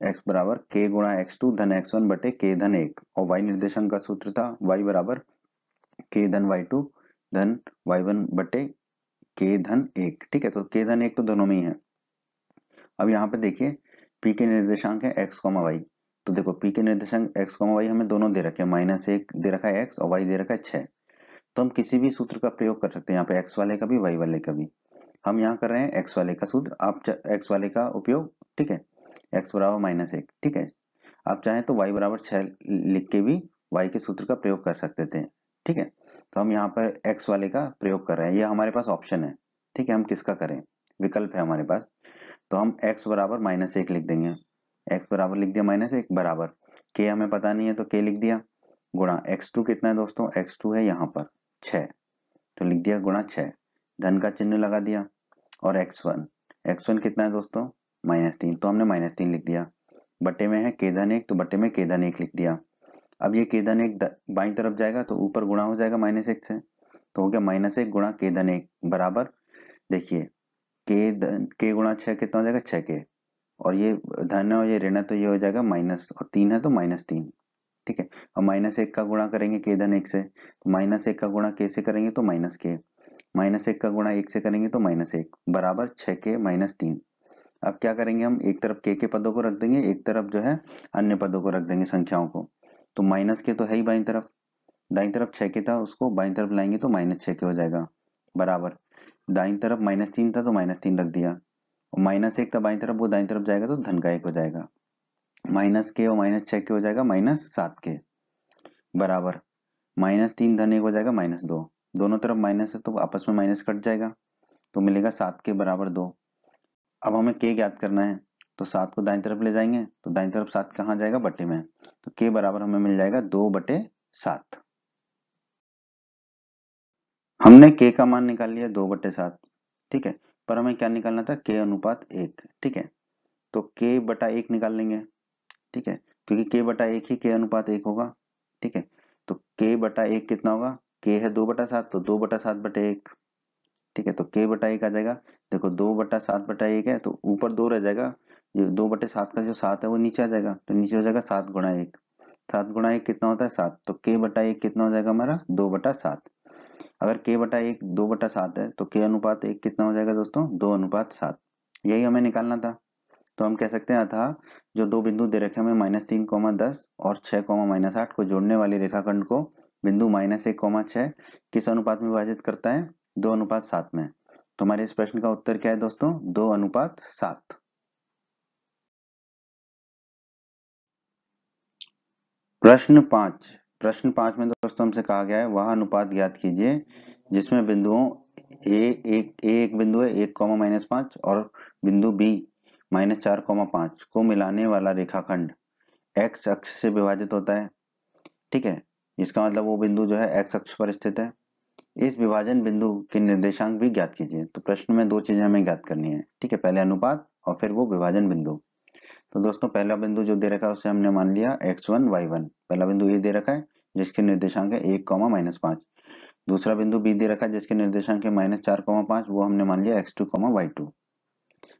x बराबर k गुणा x2 धन x1 बटे k धन 1 और y निर्देशांक का सूत्र था y बराबर k धन y2 धन y1 बटे k धन 1। ठीक है, तो k धन 1 तो दोनों में ही है। अब यहाँ पे देखिए p के निर्देशांक है x, y। तो देखो p के निर्देशांक x, y हमें दोनों दे रखे हैं, -1 दे रखा है x और y दे रखा है 6। तो हम किसी भी सूत्र का प्रयोग कर सकते हैं, यहाँ पे x वाले का भी y वाले का भी। हम यहाँ कर रहे हैं x वाले का सूत्र, आप x वाले का उपयोग, ठीक है, x बराबर -1, ठीक है। आप चाहें तो y बराबर 6 लिख के भी y के सूत्र का प्रयोग कर सकते थे, ठीक है। तो हम यहाँ पर x वाले का प्रयोग कर रहे हैं, ये हमारे पास ऑप्शन है, ठीक है, हम किसका करें, विकल्प है हमारे पास। तो हम x बराबर -1 लिख देंगे, x बराबर लिख दिया -1 बराबर k हमें पता नहीं है तो k लिख दिया, गुणा x2 कितना है दोस्तों, x2 है यहाँ पर 6, तो लिख दिया गुणा 6, धन का चिन्ह लगा दिया, और x1 कितना है दोस्तों -3, तो हमने -3 लिख दिया, बटे में है k धन 1 तो बटे में k धन 1 लिख दिया। अब ये k धन 1 बाईं तरफ जाएगा तो ऊपर गुणा हो जाएगा -1 से, तो हो गया -1 गुणा k धन 1 बराबर, देखिए k गुणा 6 कितना हो जाएगा 6k, और ये धन है और ये ऋण है तो ये हो जाएगा माइनस, और 3 है तो -3, ठीक है। अब -1 का गुणा करेंगे k धन 1 से, तो -1 का गुणा k से करेंगे तो -k, -1 का गुणा 1 से करेंगे तो -1 बराबर 6k -3। अब क्या करेंगे, हम एक तरफ k के पदों को रख देंगे, एक तरफ जो है अन्य पदों को रख देंगे, संख्याओं को। तो -k तो है ही बाईं तरफ, दाईं तरफ 6k था, उसको बाईं तरफ लाएंगे तो -6k हो जाएगा, बराबर दाईं तरफ -3 था तो -3 रख दिया, और -1 था बाईं तरफ, वो दाईं तरफ जाएगा तो धन का 1 हो जाएगा, -k और -6k हो जाएगा -7k, बराबर -3 धन 1 हो जाएगा -2, दोनों तरफ माइनस है तो आपस में माइनस कट जाएगा, तो मिलेगा 7 के बराबर 2। अब हमें k ज्ञात करना है, तो 7 को दाईं तरफ ले जाएंगे तो दाईं तरफ 7 कहाँ जाएगा, बटे में, तो k बराबर हमें मिल जाएगा 2/7। हमने k का मान निकाल लिया 2/7, ठीक है, पर हमें क्या निकालना था, k अनुपात 1, ठीक है, तो k बटा 1 निकाल लेंगे, ठीक है, क्योंकि k बटा 1 ही k अनुपात 1 होगा, ठीक है। तो k बटा 1 कितना होगा, k है 2/7 तो 2/7/1, ठीक है, तो k बटा 1 आ जाएगा, देखो 2/7/1 है तो ऊपर 2 रह जाएगा, ये 2/7 का जो 7 है वो नीचे आ जाएगा, तो नीचे हो जाएगा 7 गुणा 1, 7 गुणा 1 कितना होता है 7, तो k बटा 1 कितना हो जाएगा हमारा 2/7। अगर k बटा 1 2/7 है तो k अनुपात 1 कितना हो जाएगा दोस्तों 2:7, यही हमें निकालना था। तो हम कह सकते हैं अतः जो दो बिंदु दे रखे हमें -3, 10 और 6, -8 को जोड़ने वाले रेखाखंड को बिंदु -1, 6 किस अनुपात में विभाजित करता है, 2:7 में। तो हमारे इस प्रश्न का उत्तर क्या है दोस्तों, 2:7। प्रश्न 5 में दोस्तों हमसे कहा गया है वह अनुपात ज्ञात कीजिए जिसमें बिंदुओं एक बिंदु है 1, -5 और बिंदु B -4, 5 को मिलाने वाला रेखाखंड x अक्ष से विभाजित होता है, ठीक है, इसका मतलब वो बिंदु जो है x अक्ष पर स्थित है। इस विभाजन बिंदु के निर्देशांक भी ज्ञात कीजिए। तो प्रश्न में दो चीजें हमें ज्ञात करनी है, ठीक है, पहले अनुपात और फिर वो विभाजन बिंदु। तो दोस्तों पहला बिंदु जो दे रखा है उसे हमने मान लिया x1 y1, पहला बिंदु ये दे रखा है जिसके निर्देशांक है 1, -5। दूसरा बिंदु B दे रखा है जिसके निर्देशांक है -4, 5, वो हमने मान लिया x2, y2।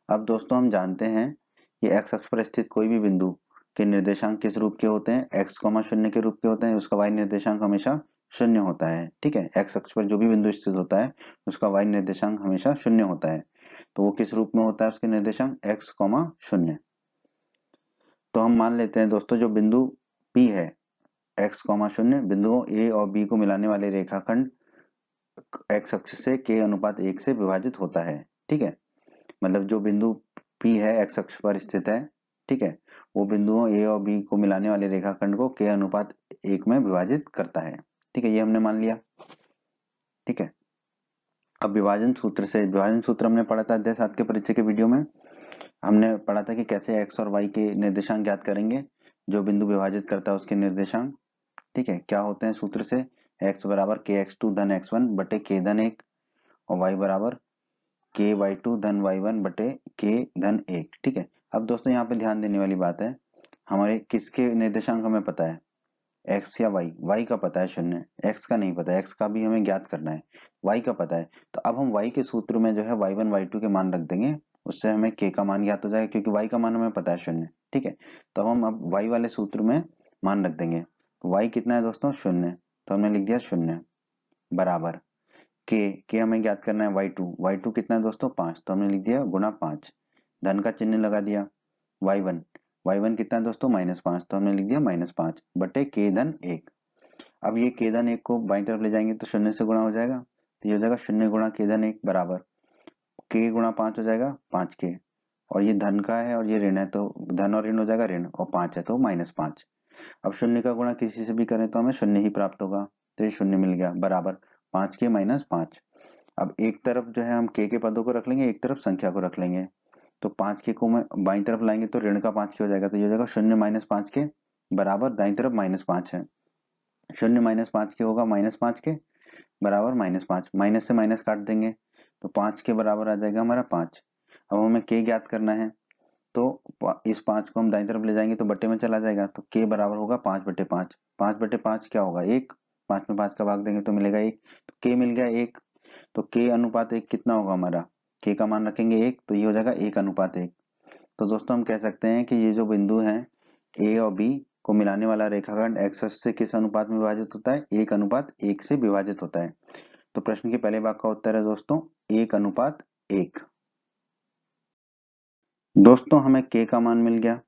अब दोस्तों हम जानते हैं कि x अक्ष पर स्थित कोई भी बिंदु के निर्देशांक किस रूप के होते हैं, x, 0 के रूप के होते हैं, उसका y निर्देशांक हमेशा 0 होता है, ठीक है, x अक्ष पर जो भी बिंदु स्थित होता है उसका y निर्देशांक हमेशा 0 होता है। तो वो किस रूप में होता है उसके निर्देशांक x, 0। तो हम मान लेते हैं दोस्तों जो बिंदु P है x, 0 बिंदुओं A और B को मिलाने वाले रेखाखंड x अक्ष से k अनुपात 1 से विभाजित होता है, ठीक है, मतलब जो बिंदु P है x अक्ष पर स्थित है, ठीक है, वो बिंदुओं A और B को मिलाने वाले रेखाखंड को k अनुपात 1 में विभाजित करता है, ठीक है, ये हमने मान लिया, ठीक है। अब विभाजन सूत्र हमने पढ़ा था अध्याय 7 के परिचय के वीडियो में, हमने पढ़ा था कि कैसे x और y के निर्देशांक ज्ञात करेंगे, जो बिंदु विभाजित करता है उसके निर्देशांक, ठीक है, क्या होते हैं सूत्र से, x बराबर kx2 धन x1 बटे k धन 1 और y बराबर ky2 धन y1 बटे k धन 1, ठीक है। अब दोस्तों यहाँ पे ध्यान देने वाली बात है, हमारे किसके निर्देशांक हमें पता है, x या y का पता है 0, x का नहीं पता है, x का भी हमें ज्ञात करना है, y का पता है। तो अब हम y के सूत्र में जो है y1 y2 के मान रख देंगे उससे हमें k का मान ज्ञात हो जाएगा, क्योंकि y का मान हमें पता है 0। ठीक है, तो हम अब y वाले सूत्र में मान रख देंगे। तो y कितना है दोस्तों 0, तो हमने लिख दिया 0 बराबर k हमें ज्ञात करना है y2 कितना है दोस्तों 5, तो हमने लिख दिया गुणा 5, धन का चिन्ह लगा दिया। y1 कितना है दोस्तों -5, तो हमने लिख दिया -5 बटे k धन 1। अब ये k धन 1 को बाईं तरफ ले जाएंगे तो 0 से गुणा हो जाएगा, तो ये हो जाएगा 0 गुणा k धन 1 बराबर k गुणा 5 हो जाएगा 5k, और ये धन का है और ये ऋण है तो धन और ऋण हो जाएगा ऋण, और 5 है तो -5। अब 0 का गुणा किसी से भी करें तो हमें 0 ही प्राप्त होगा, तो ये 0 मिल गया बराबर 5k - 5। अब एक तरफ जो है हम k के पदों को रख लेंगे, एक तरफ संख्या को रख लेंगे, तो 5k को मैं बाईं तरफ लाएंगे तो ऋण का 5k हो जाएगा, तो ये हो जाएगा 0 - 5k बराबर दाईं तरफ -5 है, 0 - 5k होगा -5k बराबर -5, माइनस से माइनस काट देंगे तो 5 के बराबर आ जाएगा हमारा 5। अब हमें k ज्ञात करना है, तो इस 5 को हम दाईं तरफ ले जाएंगे तो बट्टे में चला जाएगा, तो k बराबर होगा 5/5। 5/5 क्या होगा 1, 5 में 5 का भाग देंगे तो मिलेगा 1, तो k मिल गया 1। तो k अनुपात 1 कितना होगा हमारा, k का मान रखेंगे 1 तो ये हो जाएगा 1:1। तो दोस्तों हम कह सकते हैं कि ये जो बिंदु हैं a और b को मिलाने वाला रेखाखंड x अक्ष से किस अनुपात में विभाजित होता है, 1:1 से विभाजित होता है। तो प्रश्न के पहले भाग का उत्तर है दोस्तों 1:1। दोस्तों हमें k का मान मिल गया।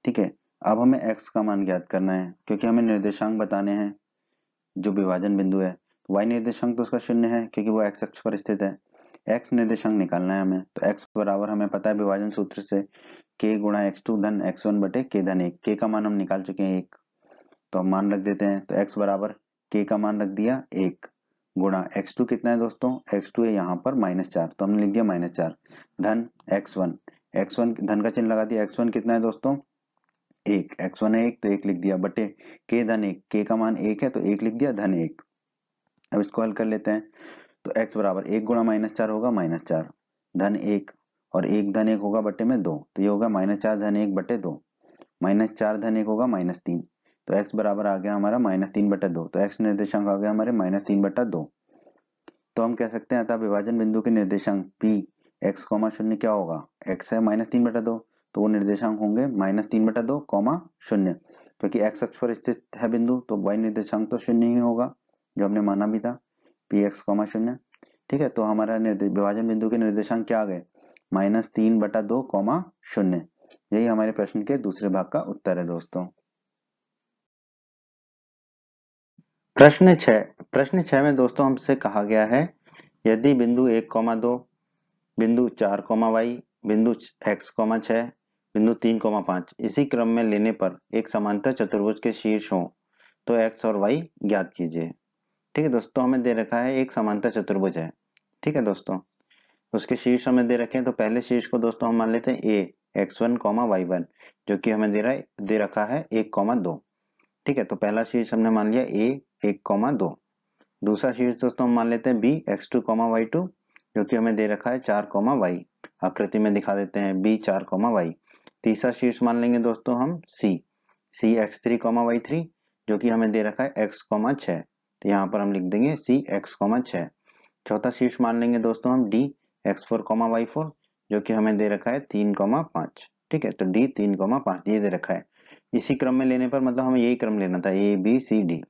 ठीक है, अब हमें x का मान ज्ञात करना है, क्योंकि हमें निर्देशांक बताने हैं जो विभाजन बिंदु है। y निर्देशांक तो उसका 0 है क्योंकि वो x अक्ष पर स्थित है। x निर्देशांक निकालना है हमें, तो x बराबर हमें पता है विभाजन सूत्र से k गुणा x2 धन x1 बटे k धन 1। k का मान हम निकाल चुके हैं 1, तो हम मान रख देते हैं, तो x बराबर k का मान रख दिया 1 गुणा x2 कितना है दोस्तों, x2 है यहाँ पर -4, तो हमने लिख दिया -4 धन x1 धन का चिन्ह लगा दिया। x1 कितना है दोस्तों 1, x1 है 1 तो 1 लिख दिया बटे k धन 1, k का मान 1 है तो 1 लिख दिया धन 1। अब इसको हल कर लेते हैं, तो x बराबर 1 गुणा -4 होगा -4 धन 1, और 1 धन 1 होगा बटे में 2, तो ये होगा -4 धन 1 बटे 2, -4 धन 1 होगा -3, तो x बराबर आ गया हमारा -3/2, तो x निर्देशांक आ गया हमारे -3/2। तो हम कह सकते हैं अतः विभाजन बिंदु के निर्देशांक p x, 0 क्या होगा, x है -3/2, तो वो निर्देशांक होंगे -3/2, 0, क्योंकि x अक्ष पर स्थित है बिंदु तो y निर्देशांक तो 0 ही होगा, जो हमने माना भी था px, 0। ठीक है, तो हमारा विभाजन बिंदु के निर्देशांक क्या आ गए -3/2, 0। यही हमारे प्रश्न के दूसरे भाग का उत्तर है दोस्तों। प्रश्न 6 में दोस्तों हमसे कहा गया है यदि बिंदु 1,2, बिंदु 4,y, बिंदु x, 6, बिंदु 3,5 इसी क्रम में लेने पर एक समांतर चतुर्भुज के शीर्ष हो तो x और y ज्ञात कीजिए। ठीक है दोस्तों, हमें दे रखा है एक समांतर चतुर्भुज है। ठीक है दोस्तों, उसके शीर्ष हमें दे रखे हैं, तो पहले शीर्ष को दोस्तों हम मान लेते हैं a, x1, y1, जो कि हमें दे रखा है 1,2। ठीक है, तो पहला शीर्ष हमने मान लिया a, 1,2। दूसरा शीर्ष दोस्तों हम मान लेते हैं b, x2, y2, जो कि हमें दे रखा है 4, आकृति में दिखा देते हैं b, 4, तीसरा शीर्ष मान लेंगे दोस्तों हम c, x3, y3, जो कि हमें दे रखा है x, 6, तो यहाँ पर हम लिख देंगे c, x, 6। चौथा शीर्ष मान लेंगे दोस्तों हम d, x4, y4, जो कि हमें दे रखा है 3,5। ठीक है, तो d 3,5 ये दे रखा है। इसी क्रम में लेने पर मतलब हमें यही क्रम लेना था a, b, c, d,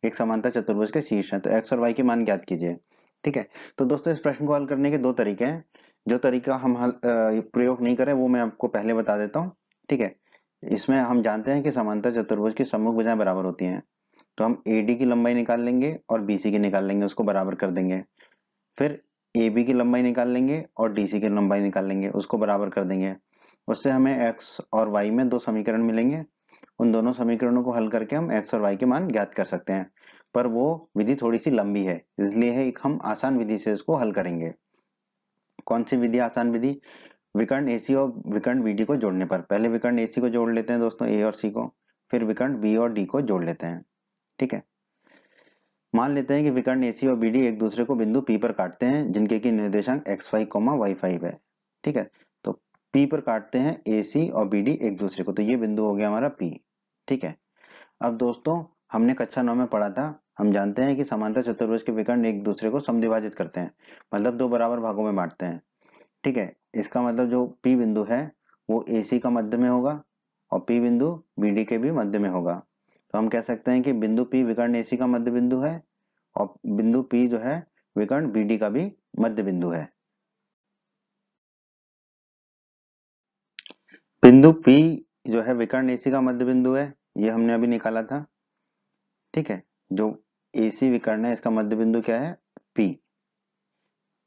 एक समांतर चतुर्भुज के शीर्ष है, तो x और y के मान ज्ञात कीजिए। ठीक है, तो दोस्तों इस प्रश्न को हल करने के दो तरीके हैं। जो तरीका हम प्रयोग नहीं करें वो मैं आपको पहले बता देता हूँ। ठीक है, इसमें हम जानते हैं कि समांतर चतुर्भुज की सम्मुख भुजाएं बराबर होती हैं, तो हम AD की लंबाई निकाल लेंगे और BC की निकाल लेंगे, उसको बराबर कर देंगे। फिर AB की लंबाई निकाल लेंगे और DC की लंबाई निकाल लेंगे, उसको बराबर कर देंगे। उससे हमें x और y में दो समीकरण मिलेंगे। उन दोनों समीकरणों को हल करके हम x और y के मान ज्ञात कर सकते हैं, पर वो विधि थोड़ी सी लंबी है, इसलिए एक हम आसान विधि से इसको हल करेंगे। कौन सी विधि आसान विधि, विकर्ण AC और विकर्ण BD को जोड़ने पर। पहले विकर्ण AC को जोड़ लेते हैं दोस्तों A और C को, फिर विकर्ण B और D को जोड़ लेते हैं। ठीक है, मान लेते हैं कि विकर्ण AC और BD एक दूसरे को बिंदु P पर काटते हैं जिनके की निर्देशांक x5, y5 है। ठीक है, तो P पर काटते हैं AC और BD एक दूसरे को, तो ये बिंदु हो गया हमारा P। ठीक है, अब दोस्तों हमने कक्षा 9 में पढ़ा था, हम जानते हैं कि समांतर चतुर्भुज के विकर्ण एक दूसरे को समद्विभाजित करते हैं, मतलब दो बराबर भागों में बांटते हैं। ठीक है, इसका मतलब जो P बिंदु है वो AC का मध्य में होगा और P बिंदु BD के भी मध्य में होगा। तो हम कह सकते हैं कि बिंदु P विकर्ण AC का मध्य बिंदु है और बिंदु P जो है विकर्ण BD का भी मध्य बिंदु है। बिंदु P जो है विकर्ण AC का मध्य बिंदु है, ये हमने अभी निकाला था। ठीक है, जो AC विकर्ण है इसका मध्य बिंदु क्या है? P।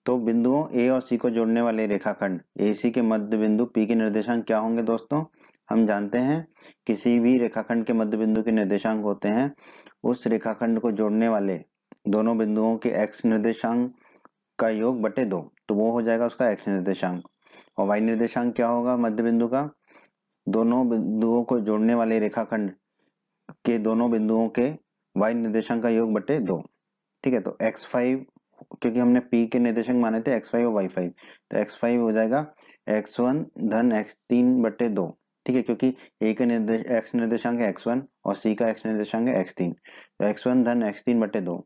तो बिंदुओं A और C को जोड़ने वाले रेखाखंड AC के मध्य बिंदु P के निर्देशांक क्या होंगे दोस्तों? हम जानते हैं किसी भी रेखाखंड के मध्य बिंदु के निर्देशांक होते हैं उस रेखाखंड को जोड़ने वाले दोनों बिंदुओं के x निर्देशांक का योग बटे 2, तो वो हो जाएगा उसका x निर्देशांक। और y निर्देशांक क्या होगा मध्य बिंदु का? दोनों बिंदुओं को जोड़ने वाले रेखाखंड के दोनों बिंदुओं के y निर्देशांक का योग बटे 2। ठीक है, तो x5 क्योंकि हमने p के निर्देशांक माने थे x5 और y5, तो x5 हो जाएगा x1 धन x3 बटे 2। ठीक है, क्योंकि a का x निर्देशांक है x1 और c का x निर्देशांक है x3, तो x1 धन x3 बटे 2।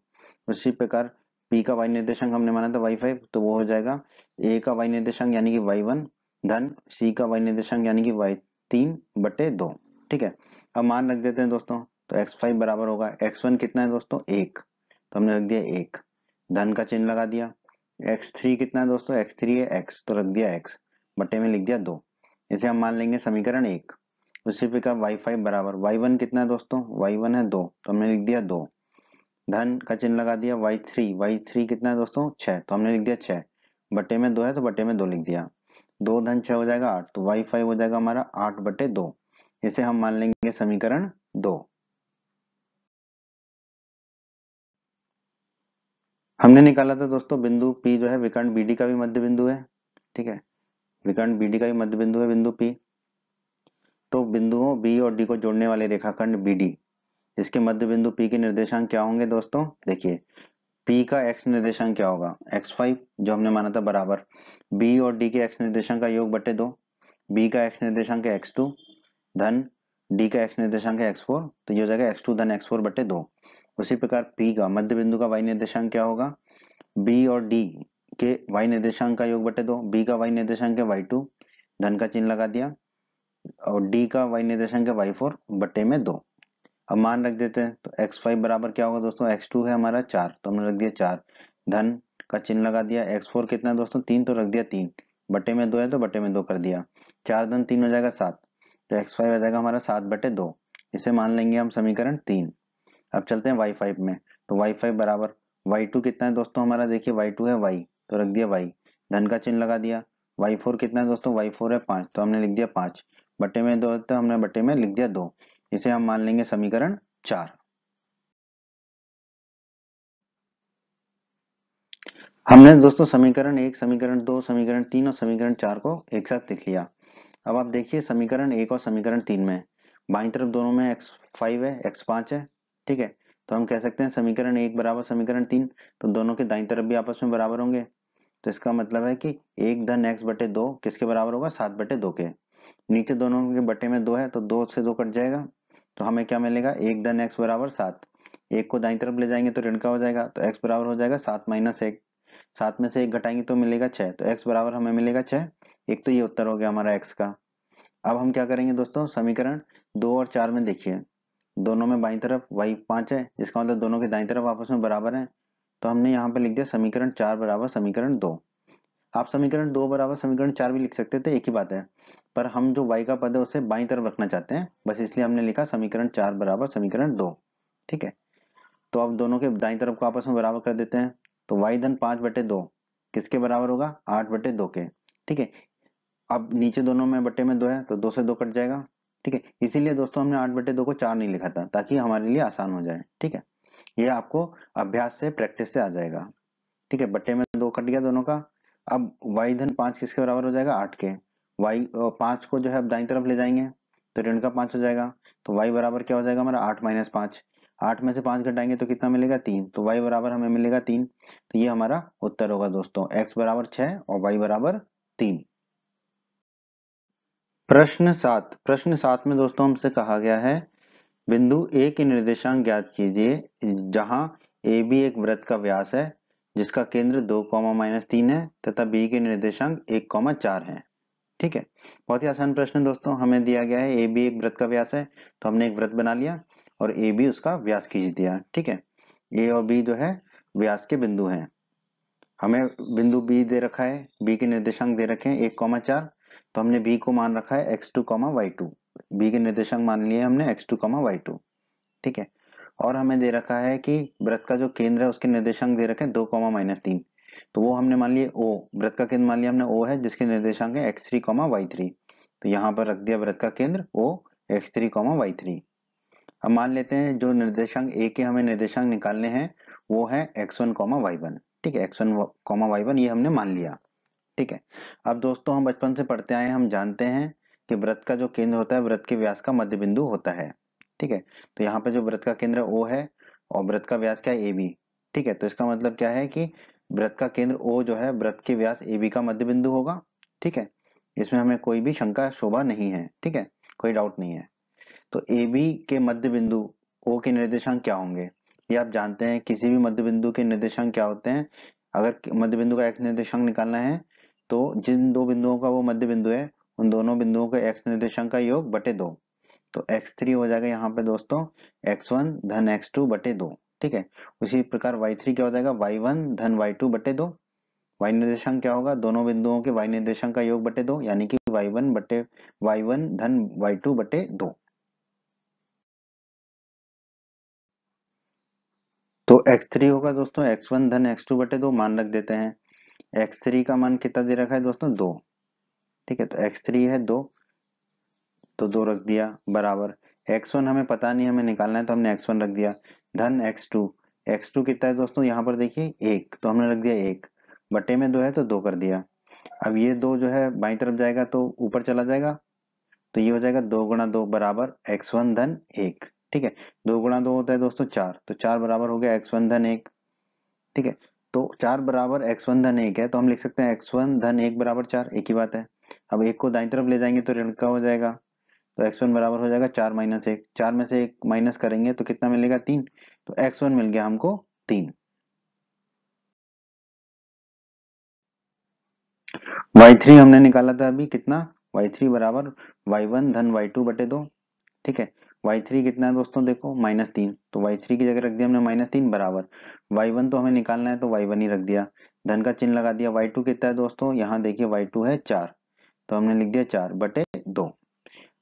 उसी प्रकार p का y निर्देशांक हमने माना था y5, तो वो हो जाएगा a का y निर्देशांक यानी कि y1 धन c का y निर्देशांक यानी कि y3 बटे 2। ठीक है, अब मान रख देते हैं दोस्तों, तो x5 बराबर होगा x1 कितना है दोस्तों? 1, तो हमने रख दिया 1, धन का चिन्ह लगा दिया। x3 कितना है दोस्तों? x3 है x, तो रख दिया x, बटे में लिख दिया 2। इसे हम मान लेंगे समीकरण 1। उसी प्रकार y5 बराबर y1 कितना है दोस्तों? y1 है 2, तो हमने लिख दिया 2, धन का चिन्ह लगा दिया। y3 कितना है दोस्तों? 6, तो हमने लिख दिया 6, बटे में 2 है तो बटे में 2 लिख दिया। 2 धन 6 हो जाएगा 8, तो y5 हो जाएगा हमारा 8 बटे 2। इसे हम मान लेंगे समीकरण 2। हमने निकाला था दोस्तों बिंदु P जो है विकर्ण BD का भी मध्य बिंदु है। ठीक है, विकर्ण BD का भी मध्य बिंदु है बिंदु P। तो बिंदुओं B और D को जोड़ने वाले रेखाखंड BD इसके मध्य बिंदु P के निर्देशांक क्या होंगे दोस्तों? देखिए P का x निर्देशांक क्या होगा? x5 जो हमने माना था बराबर B और D के x निर्देशांक का योग बटे 2। B का x निर्देशांक है x2 धन D का x निर्देशांक है x4, तो ये हो जाएगा x2 धन x4 बटे 2। उसी प्रकार P का मध्य बिंदु का y निर्देशांक क्या होगा? B और D के y निर्देशांक का योग बटे 2। B का y निर्देशांक है y2, धन का चिन्ह लगा दिया, और D का y निर्देशांक है y4 बटे में 2। अब मान रख देते हैं, तो x5 बराबर क्या होगा दोस्तों? x2 है हमारा 4, तो हमने रख दिया 4, धन का चिन्ह लगा दिया। x4 कितना है दोस्तों? 3, तो रख दिया 3, बटे में 2 है तो बटे में 2 कर दिया। 4 धन 3 हो जाएगा 7, तो x5 आ जाएगा हमारा 7 बटे 2। इसे मान लेंगे हम समीकरण 3। अब चलते हैं y5 में, तो y5 बराबर y2 कितना है दोस्तों हमारा? देखिए y2 है y, तो रख दिया y, धन का चिन्ह लगा दिया। y4 कितना है दोस्तों? y4 है 5, तो हमने लिख दिया 5, बटे में 2 तो हमने बटे में लिख दिया 2। इसे हम मान लेंगे समीकरण 4। हमने दोस्तों समीकरण 1, समीकरण 2, समीकरण 3 और समीकरण 4 को एक साथ लिख लिया। अब आप देखिए समीकरण 1 और समीकरण 3 में बाईं तरफ दोनों में x5 है x5 है। ठीक है, तो हम कह सकते हैं समीकरण 1 बराबर समीकरण 3, तो दोनों के दाईं तरफ भी आपस में बराबर होंगे। तो इसका मतलब है कि 1 धन x बटे 2 किसके बराबर होगा? 7 बटे 2 के। नीचे दोनों के बटे में 2 है तो 2 से 2 कट जाएगा, तो हमें क्या मिलेगा? 1 धन x बराबर 7। एक को दाईं तरफ ले जाएंगे तो ऋण का हो जाएगा, तो x बराबर हो जाएगा 7 माइनस 1। 7 में से 1 घटाएंगे तो मिलेगा 6, तो x बराबर हमें मिलेगा 6। एक तो ये उत्तर हो गया हमारा x का। अब हम क्या करेंगे दोस्तों? समीकरण 2 और 4 में देखिए दोनों में बाईं तरफ y5 है, जिसका मतलब दोनों के दाईं तरफ आपस में बराबर है, तो हमने यहाँ पे लिख दिया समीकरण 4 बराबर समीकरण 2। आप समीकरण 2 बराबर समीकरण 4 भी लिख सकते थे, एक ही बात है, पर हम जो y का पद है उसे बाईं तरफ रखना चाहते हैं, बस इसलिए हमने लिखा समीकरण 4 बराबर समीकरण 2। ठीक है, तो अब दोनों के दाईं तरफ को आपस में बराबर कर देते हैं, तो y धन 5 बटे 2 किसके बराबर होगा? 8 बटे 2 के। ठीक है, अब नीचे दोनों में बटे में 2 है तो 2 से 2 कट जाएगा। ठीक है, इसीलिए दोस्तों हमने 8 बटे 2 को 4 नहीं लिखा था, ताकि हमारे लिए आसान हो जाए। ठीक है, ये आपको अभ्यास से प्रैक्टिस से आ जाएगा। ठीक है, बटे में 2 कट गया दोनों का। अब y धन 5 किसके बराबर हो जाएगा? 8 के। y 5 को जो है अब दाईं तरफ ले जाएंगे तो ऋण का 5 हो जाएगा, तो y बराबर क्या हो जाएगा हमारा? 8 माइनस 5। 8 में से 5 घटाएंगे तो कितना मिलेगा? 3, तो y बराबर हमें मिलेगा 3। तो ये हमारा उत्तर होगा दोस्तों, x बराबर 6 और y बराबर 3। प्रश्न 7 में दोस्तों हमसे कहा गया है बिंदु A के निर्देशांक ज्ञात कीजिए जहां AB एक वृत्त का व्यास है जिसका केंद्र 2, -3 है तथा बी के निर्देशांक 1, 4 है। ठीक है, बहुत ही आसान प्रश्न है दोस्तों। हमें दिया गया है ए बी एक वृत्त का व्यास है, तो हमने एक वृत्त बना लिया और ए बी उसका व्यास खींच दिया। ठीक है, ए और बी जो है व्यास के बिंदु हैं। हमें बिंदु बी दे रखा है, बी के निर्देशांक दे रखे हैं 1, 4, तो हमने बी को मान रखा है x2, y2। बी के निर्देशांक मान लिए हमने x2, y2। ठीक है, और हमें दे रखा है कि वृत्त का जो केंद्र है उसके निर्देशांक दे रखे हैं 2, -3, तो वो हमने मान लिए O। वृत्त का केंद्र मान लिया हमने O है, जिसके निर्देशांक है x3, y3। तो यहाँ पर रख दिया वृत्त का केंद्र O x3, y3। अब मान लेते हैं जो निर्देशांक A के हमें निर्देशांक निकालने हैं वो है x1, y1। ठीक है, x1, y1 ये हमने मान लिया। ठीक है, अब दोस्तों हम बचपन से पढ़ते आए हैं, हम जानते हैं कि वृत्त का जो केंद्र होता है वृत्त के व्यास का मध्य बिंदु होता है। ठीक है, तो यहाँ पे जो वृत्त का केंद्र O है और वृत्त का व्यास क्या है AB। ठीक है, तो इसका मतलब क्या है कि वृत्त का केंद्र O जो है वृत्त के व्यास AB का मध्य बिंदु होगा। ठीक है, इसमें हमें कोई भी शंका शोभा नहीं है। ठीक है, कोई डाउट नहीं है। तो AB के मध्य बिंदु O के निर्देशांक क्या होंगे, ये आप जानते हैं। किसी भी मध्य बिंदु के निर्देशांक क्या होते हैं, अगर मध्य बिंदु का x निर्देशांक निकालना है तो जिन दो बिंदुओं का वो मध्य बिंदु है उन दोनों बिंदुओं के x निर्देशांक का योग बटे 2। तो x3 हो जाएगा यहाँ पे दोस्तों x1 धन x2 बटे 2। ठीक है, उसी प्रकार y3 क्या हो जाएगा y1 धन y2 बटे 2। y निर्देशांक क्या होगा, दोनों बिंदुओं के y निर्देशांक का योग बटे 2, यानी कि y1 धन y2 बटे 2। तो x3 होगा दोस्तों x1 धन x2 बटे 2, मान रख देते हैं। x3 का मान कितना दे रखा है दोस्तों 2। ठीक है, तो x3 है 2, तो 2 रख दिया बराबर x1 हमें पता नहीं, हमें निकालना है तो हमने x1 रख दिया धन x2। x2 कितना है दोस्तों, यहाँ पर देखिए 1, तो हमने रख दिया 1 बटे में 2 है तो 2 कर दिया। अब ये 2 जो है बाईं तरफ जाएगा तो ऊपर चला जाएगा, तो ये हो जाएगा 2 गुणा 2 बराबर x1 धन 1। ठीक है, 2 गुणा 2 होता है दोस्तों 4, तो 4 बराबर हो गया x1 धन 1। ठीक है, तो 4 बराबर x1 धन 1 है, तो हम लिख सकते हैं x1 धन 1 बराबर 4, एक ही बात है। अब 1 को दाईं तरफ ले जाएंगे तो ऋण का हो जाएगा, तो x1 बराबर हो जाएगा 4 - 1। 4 में से 1 माइनस करेंगे तो कितना मिलेगा 3, तो x1 मिल गया हमको 3। y3 हमने निकाला था अभी कितना, y3 बराबर y1 धन y2 बटे 2। ठीक है, y3 कितना है दोस्तों देखो -3, तो y3 की जगह रख दिया हमने -3 बराबर y1 तो हमें निकालना है तो y1 ही रख दिया, धन का चिन्ह लगा दिया। y2 कितना है दोस्तों, यहाँ देखिए y2 है 4, तो हमने लिख दिया 4 बटे 2।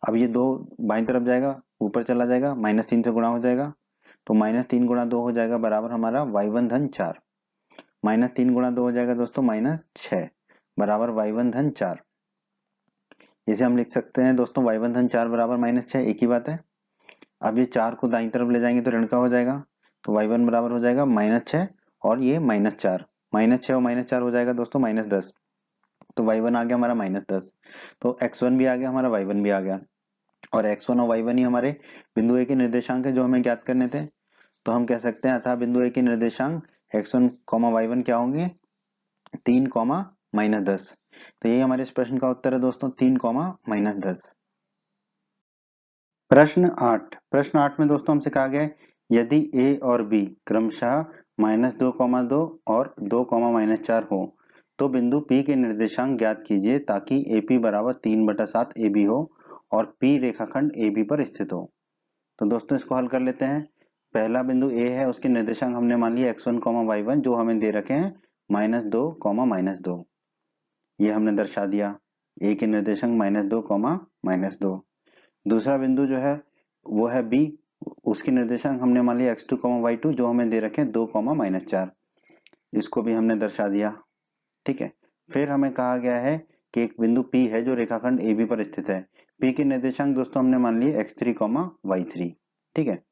अब ये 2 बाईं तरफ जाएगा, ऊपर चला जाएगा, -3 से गुणा हो जाएगा, तो -3 गुणा 2 हो जाएगा बराबर हमारा y1 धन 4। -3 गुणा 2 हो जाएगा दोस्तों -6 बराबर y1 धन 4। इसे हम लिख सकते हैं दोस्तों y1 धन 4 बराबर -6, एक ही बात है। अब ये 4 को दाईं तरफ ले जाएंगे तो ऋण का हो जाएगा, तो y1 बराबर हो जाएगा -6 और ये -4, -6 और -4 हो जाएगा दोस्तों -10, तो y1 आ गया हमारा -10। तो x1 भी आ गया हमारा, y1 भी आ गया, और x1 और y1 ही हमारे बिंदु ए के निर्देशांक है जो हमें ज्ञात करने थे। तो हम कह सकते हैं अतः बिंदु ए के निर्देशांक x1, y1 क्या होंगे, 3, -10। तो यही हमारे इस प्रश्न का उत्तर है दोस्तों, 3, -10। प्रश्न 8 में दोस्तों हमसे कहा गया है यदि a और b क्रमशः -2, 2 और 2, -4 हो तो बिंदु P के निर्देशांक ज्ञात कीजिए ताकि AP बराबर 3/7 AB हो और P रेखाखंड AB पर स्थित हो। तो दोस्तों इसको हल कर लेते हैं। पहला बिंदु A है, उसके निर्देशांक हमने मान लिया x1, y1 जो हमें दे रखे हैं -2, -2, ये हमने दर्शा दिया। A के निर्देशांक -2, -2। दूसरा बिंदु जो है वो है B, उसके निर्देशांक हमने मान लिया x2, y2 जो हमें दे रखे हैं 2, -4, इसको भी हमने दर्शा दिया। ठीक है, फिर हमें कहा गया है कि एक बिंदु P है जो रेखाखंड AB पर स्थित है। P के निर्देशांक दोस्तों हमने मान लिए x3, y3। ठीक है,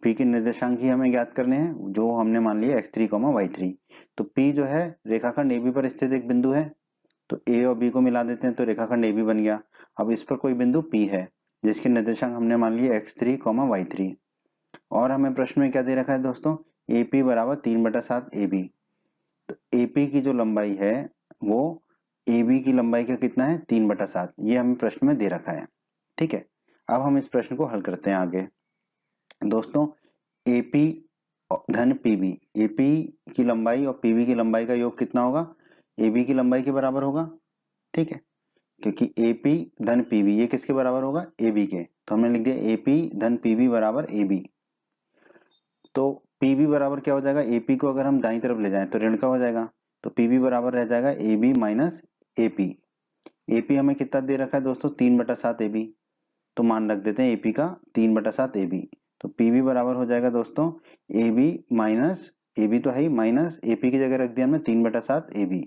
P के निर्देशांक ही हमें ज्ञात करने हैं जो हमने मान लिए x3, y3। तो P जो है रेखाखंड AB पर स्थित एक बिंदु है, तो A और B को मिला देते हैं तो रेखाखंड AB बन गया। अब इस पर कोई बिंदु P है जिसके निर्देशांक हमने मान लिए x3, y3, और हमें प्रश्न में क्या दे रखा है दोस्तों, AP बराबर 3/7 AB। तो AP की जो लंबाई है वो AB की लंबाई का कितना है, 3/7, ये हमें प्रश्न में दे रखा है। ठीक है, अब हम इस प्रश्न को हल करते हैं आगे। दोस्तों AP धन पीबी। एपी की लंबाई और पीबी की लंबाई का योग कितना होगा? एबी की लंबाई के बराबर होगा, ठीक है, क्योंकि एपी धन पीबी ये किसके बराबर होगा? एबी के। तो हमने लिख दिया एपी धन पीबी बराबर एबी। तो पीबी बराबर क्या हो जाएगा? एपी को अगर हम दाईं तरफ ले जाएं तो ऋण का हो जाएगा, तो पीबी बराबर रह जाएगा एबी माइनस एपी। एपी हमें कितना दे रखा है दोस्तों? 3/7 एबी। तो मान रख देते हैं एपी का 3/7 एबी। तो पीबी बराबर हो जाएगा दोस्तों एबी माइनस, एबी तो है ही, माइनस एपी की जगह रख दिया हमने 3/7 एबी।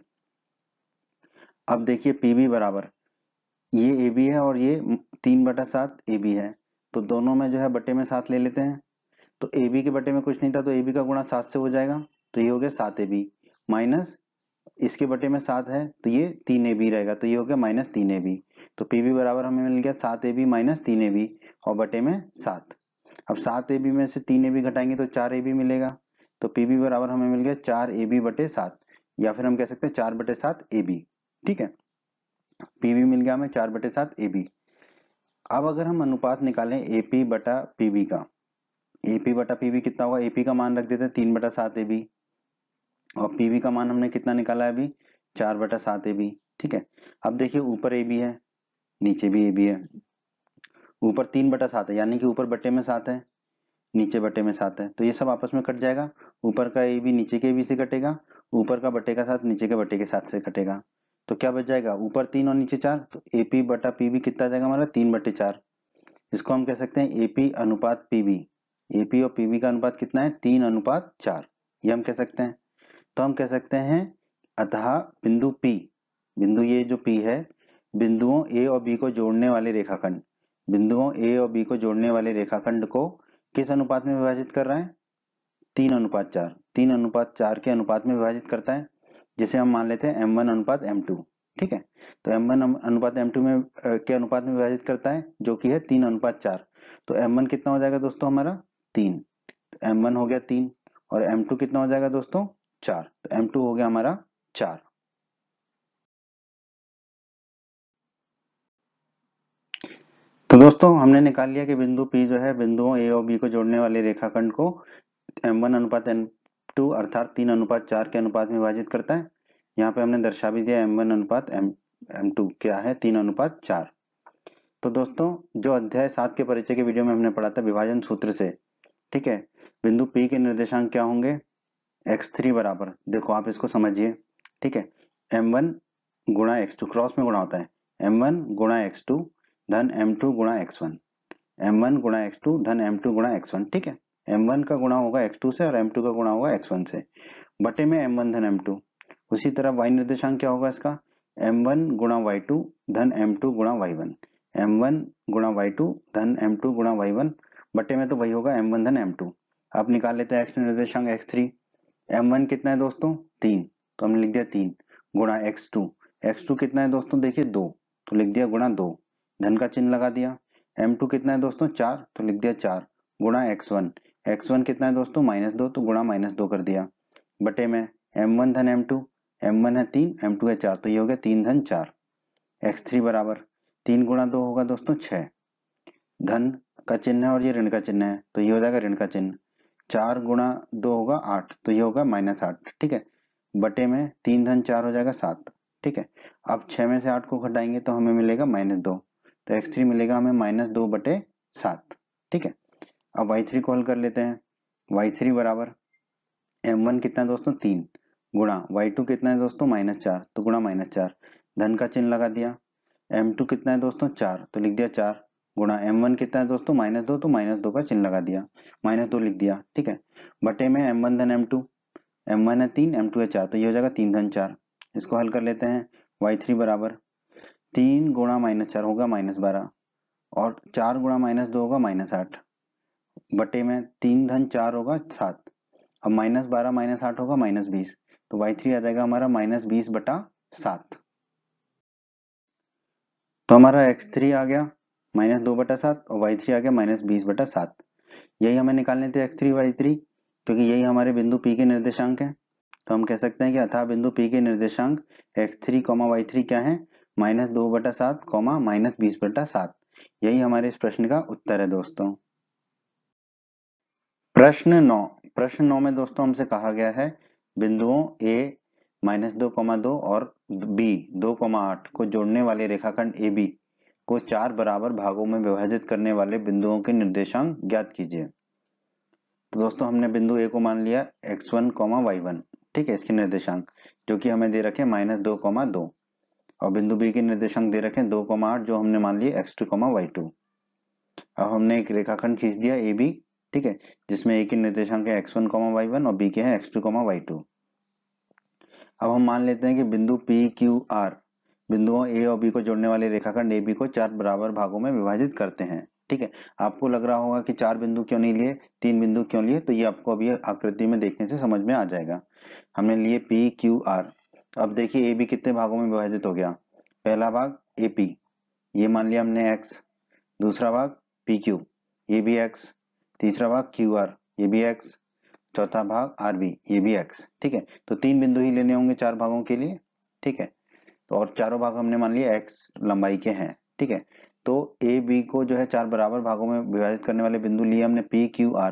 अब देखिए पीबी बराबर, ये AB है और ये 3/7 AB है, तो दोनों में जो है बटे में 7 ले लेते हैं। तो AB के बटे में कुछ नहीं था, तो AB का गुणा 7 से हो जाएगा, तो ये हो गया 7AB माइनस इसके बटे में 7 है, तो ये 3AB रहेगा, तो ये हो गया माइनस 3AB। तो PB बराबर हमें मिल गया 7AB माइनस 3AB और बटे में 7। अब 7AB में से 3AB घटाएंगे तो 4AB मिलेगा, तो PB बराबर हमें मिल गया 4AB बटे 7, या फिर हम कह सकते हैं 4/7 AB, ठीक है। पीबी मिल गया हमें 4/7 एबी। अब अगर हम अनुपात निकालें एपी बटा पीबी का, एपी बटा पीबी कितना होगा? एपी का मान रख देते हैं 3/7 एबी और पीबी का मान हमने कितना निकाला है अभी? 4/7 एबी, ठीक है। अब देखिए ऊपर एबी है, नीचे भी एबी है। ऊपर 3/7 है, यानी कि ऊपर बटे में 7 है, नीचे बटे में 7 है, तो ये सब आपस में कट जाएगा। ऊपर का एबी नीचे के एबी से कटेगा, ऊपर का बटे का 7 नीचे के बटे के 7 से कटेगा, तो क्या बच जाएगा? ऊपर 3 और नीचे 4, तो एपी बटा पीबी कितना आ जाएगा हमारा? 3/4। इसको हम कह सकते हैं एपी अनुपात पीबी। एपी और पीबी का अनुपात कितना है? 3/4, ये हम कह सकते हैं। तो हम कह सकते हैं अतः बिंदु P, बिंदु ये जो P है, बिंदुओं A और B को जोड़ने वाले रेखाखंड, बिंदुओं A और B को जोड़ने वाले रेखाखंड को किस अनुपात में विभाजित कर रहा है? 3/4। 3/4 के अनुपात में विभाजित करता है, जिसे हम मान लेते हैं M1 अनुपात M2, ठीक है। तो M1 अनुपात M2 में के अनुपात में विभाजित करता है, जो कि है 3/4। तो M1 कितना हो जाएगा दोस्तों हमारा? 3। तो M1 हो गया 3 और M2 कितना हो जाएगा दोस्तों? 4। तो M2 हो गया हमारा 4। तो दोस्तों हमने निकाल लिया कि बिंदु P जो है बिंदुओं A और B को जोड़ने वाले रेखाखंड को M1 अनुपात M2 अर्थात 3/4 के अनुपात में विभाजित करता है। यहाँ पे हमने दर्शा भी दिया M1 अनुपात M2 क्या है? 3/4। तो दोस्तों जो अध्याय 7 के परिचय के वीडियो में हमने पढ़ा था विभाजन सूत्र से, ठीक है, बिंदु P के निर्देशांक क्या होंगे? x3 बराबर, देखो आप इसको समझिए, ठीक है, M1 गुणा x2, क्रॉस में गुणा होता है, M1 गुणा x2 धन M2 गुणा x1, M1 गुणा x2 धन M2 गुणा x1, ठीक है। M1 का गुणा होगा x2 से और M2 का गुणा होगा x1 से, बटे में M1 धन M2। उसी तरह y निर्देशांक क्या होगा इसका? M1 गुणा y2 धन M2 गुणा y1, M1 गुणा y2 धन M2 गुणा y1, बटे में तो वही होगा M1 धन M2। अब निकाल लेते हैं x निर्देशांक x3। M1 कितना है दोस्तों? 3, तो हमने लिख दिया 3 गुणा x2, x2 कितना है दोस्तों? देखिए 2, तो लिख दिया गुणा 2, धन का चिन्ह लगा दिया। M2 कितना है दोस्तों? 4, तो लिख दिया 4 गुणा x1, x1 कितना है दोस्तों? -2, तो गुणा -2 कर दिया, बटे में M1 धन M2, M1 है 3, M2 है 4, तो ये हो गया 3 धन 4। x3 बराबर 3 गुणा 2 होगा दोस्तों 6, धन का चिन्ह है और ये ऋण का चिन्ह है, तो ये हो जाएगा ऋण का चिन्ह। 4 गुणा 2 होगा 8, तो ये होगा -8, ठीक है, बटे में 3 धन 4 हो जाएगा 7, ठीक है। अब 6 में से 8 को घटाएंगे तो हमें मिलेगा -2, तो x3 मिलेगा हमें -2/7, ठीक है। अब y3 को हल कर लेते हैं। y3 बराबर M1 कितना है दोस्तों? 3 गुणा y2 कितना है दोस्तों? -4, तो गुणा -4, धन का चिन्ह लगा दिया। M2 कितना है दोस्तों? 4, तो लिख दिया 4 गुणा M1 कितना है दोस्तों? -2, तो -2 का चिन्ह लगा दिया, -2 लिख दिया, ठीक है, बटे में M1 धन M2, M1 है 3, M2 है 4, तो ये हो जाएगा 3 धन 4। इसको हल कर लेते हैं। y3 बराबर 3 गुणा -4 होगा -12 और 4 गुणा -2 होगा -8, बटे में 3 धन 4 होगा 7, अब -12 -8 होगा -20, तो y3 आ जाएगा हमारा -20/7। तो हमारा x3 आ गया -2/7 और y3 आ गया -20/7। यही हमें निकालने थे x3 y3, क्योंकि यही हमारे बिंदु P के निर्देशांक हैं। तो हम कह सकते हैं कि अतः बिंदु P के निर्देशांक x3, y3 क्या है? -2/7, -20/7। यही हमारे इस प्रश्न का उत्तर है दोस्तों। प्रश्न 9 में दोस्तों हमसे कहा गया है बिंदुओं a -2,2 और b 2,8 को जोड़ने वाले रेखाखंड AB को 4 बराबर भागों में विभाजित करने वाले बिंदुओं के निर्देशांक ज्ञात कीजिए। तो दोस्तों हमने बिंदु A को मान लिया x1, y1, ठीक है, इसके निर्देशांक जो कि हमें दे रखे -2,2 और बिंदु B के निर्देशांक दे रखे 2,8 जो हमने मान लिए x2, y2। अब हमने एक रेखाखंड खींच दिया AB, ठीक है, जिसमें A के निर्देशांक है x1, y1 और B के हैं x2, y2। अब हम मान लेते हैं कि बिंदु PQR बिंदुओं A और B को जोड़ने वाले रेखाखंड AB को 4 बराबर भागों में विभाजित करते हैं। ठीक है, आपको लग रहा होगा कि 4 बिंदु क्यों नहीं लिए, 3 बिंदु क्यों लिए, तो ये आपको अभी आकृति में देखने से समझ में आ जाएगा। हमने लिए PQR। अब देखिए AB कितने भागों में विभाजित हो गया। पहला भाग AP, ये मान लिया हमने x। दूसरा भाग PQ, ये भी x। तीसरा भाग QR, ये भी x। चौथा भाग RB, ये भी x। ठीक है, तो 3 बिंदु ही लेने होंगे 4 भागों के लिए। ठीक है, तो और चारों भाग हमने मान लिया x लंबाई के हैं। ठीक है, तो AB को जो है 4 बराबर भागों में विभाजित करने वाले बिंदु लिए हमने PQR।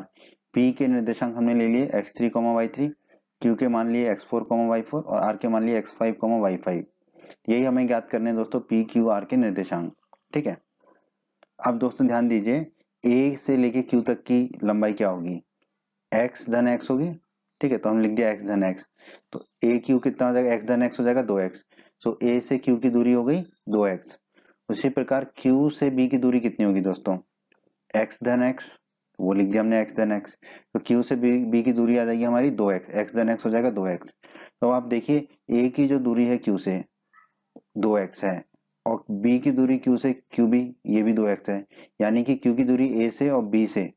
P के निर्देशांक हमने ले लिए x3, y3, Q के मान लिए x4, y4 और R के मान लिए x5, y5। यही हमें ज्ञात करने हैं दोस्तों PQR के निर्देशांक। ठीक है, अब दोस्तों ध्यान दीजिए A से लेके Q तक की लंबाई क्या होगी, x धन x होगी। ठीक है, तो हम लिख दिया x धन x। तो ए क्यू कितना हो जाएगा, x धन x हो जाएगा 2x। सो a से q की दूरी हो गई 2x। उसी प्रकार q से b की दूरी कितनी होगी दोस्तों, x धन x, वो लिख दिया हमने x धन x। तो q से b की दूरी आ जाएगी हमारी 2x, x धन x हो जाएगा 2x। तो आप देखिए a की जो दूरी है q से 2x है और b की दूरी q से qb ये भी 2x है, यानी कि q की दूरी a से और b से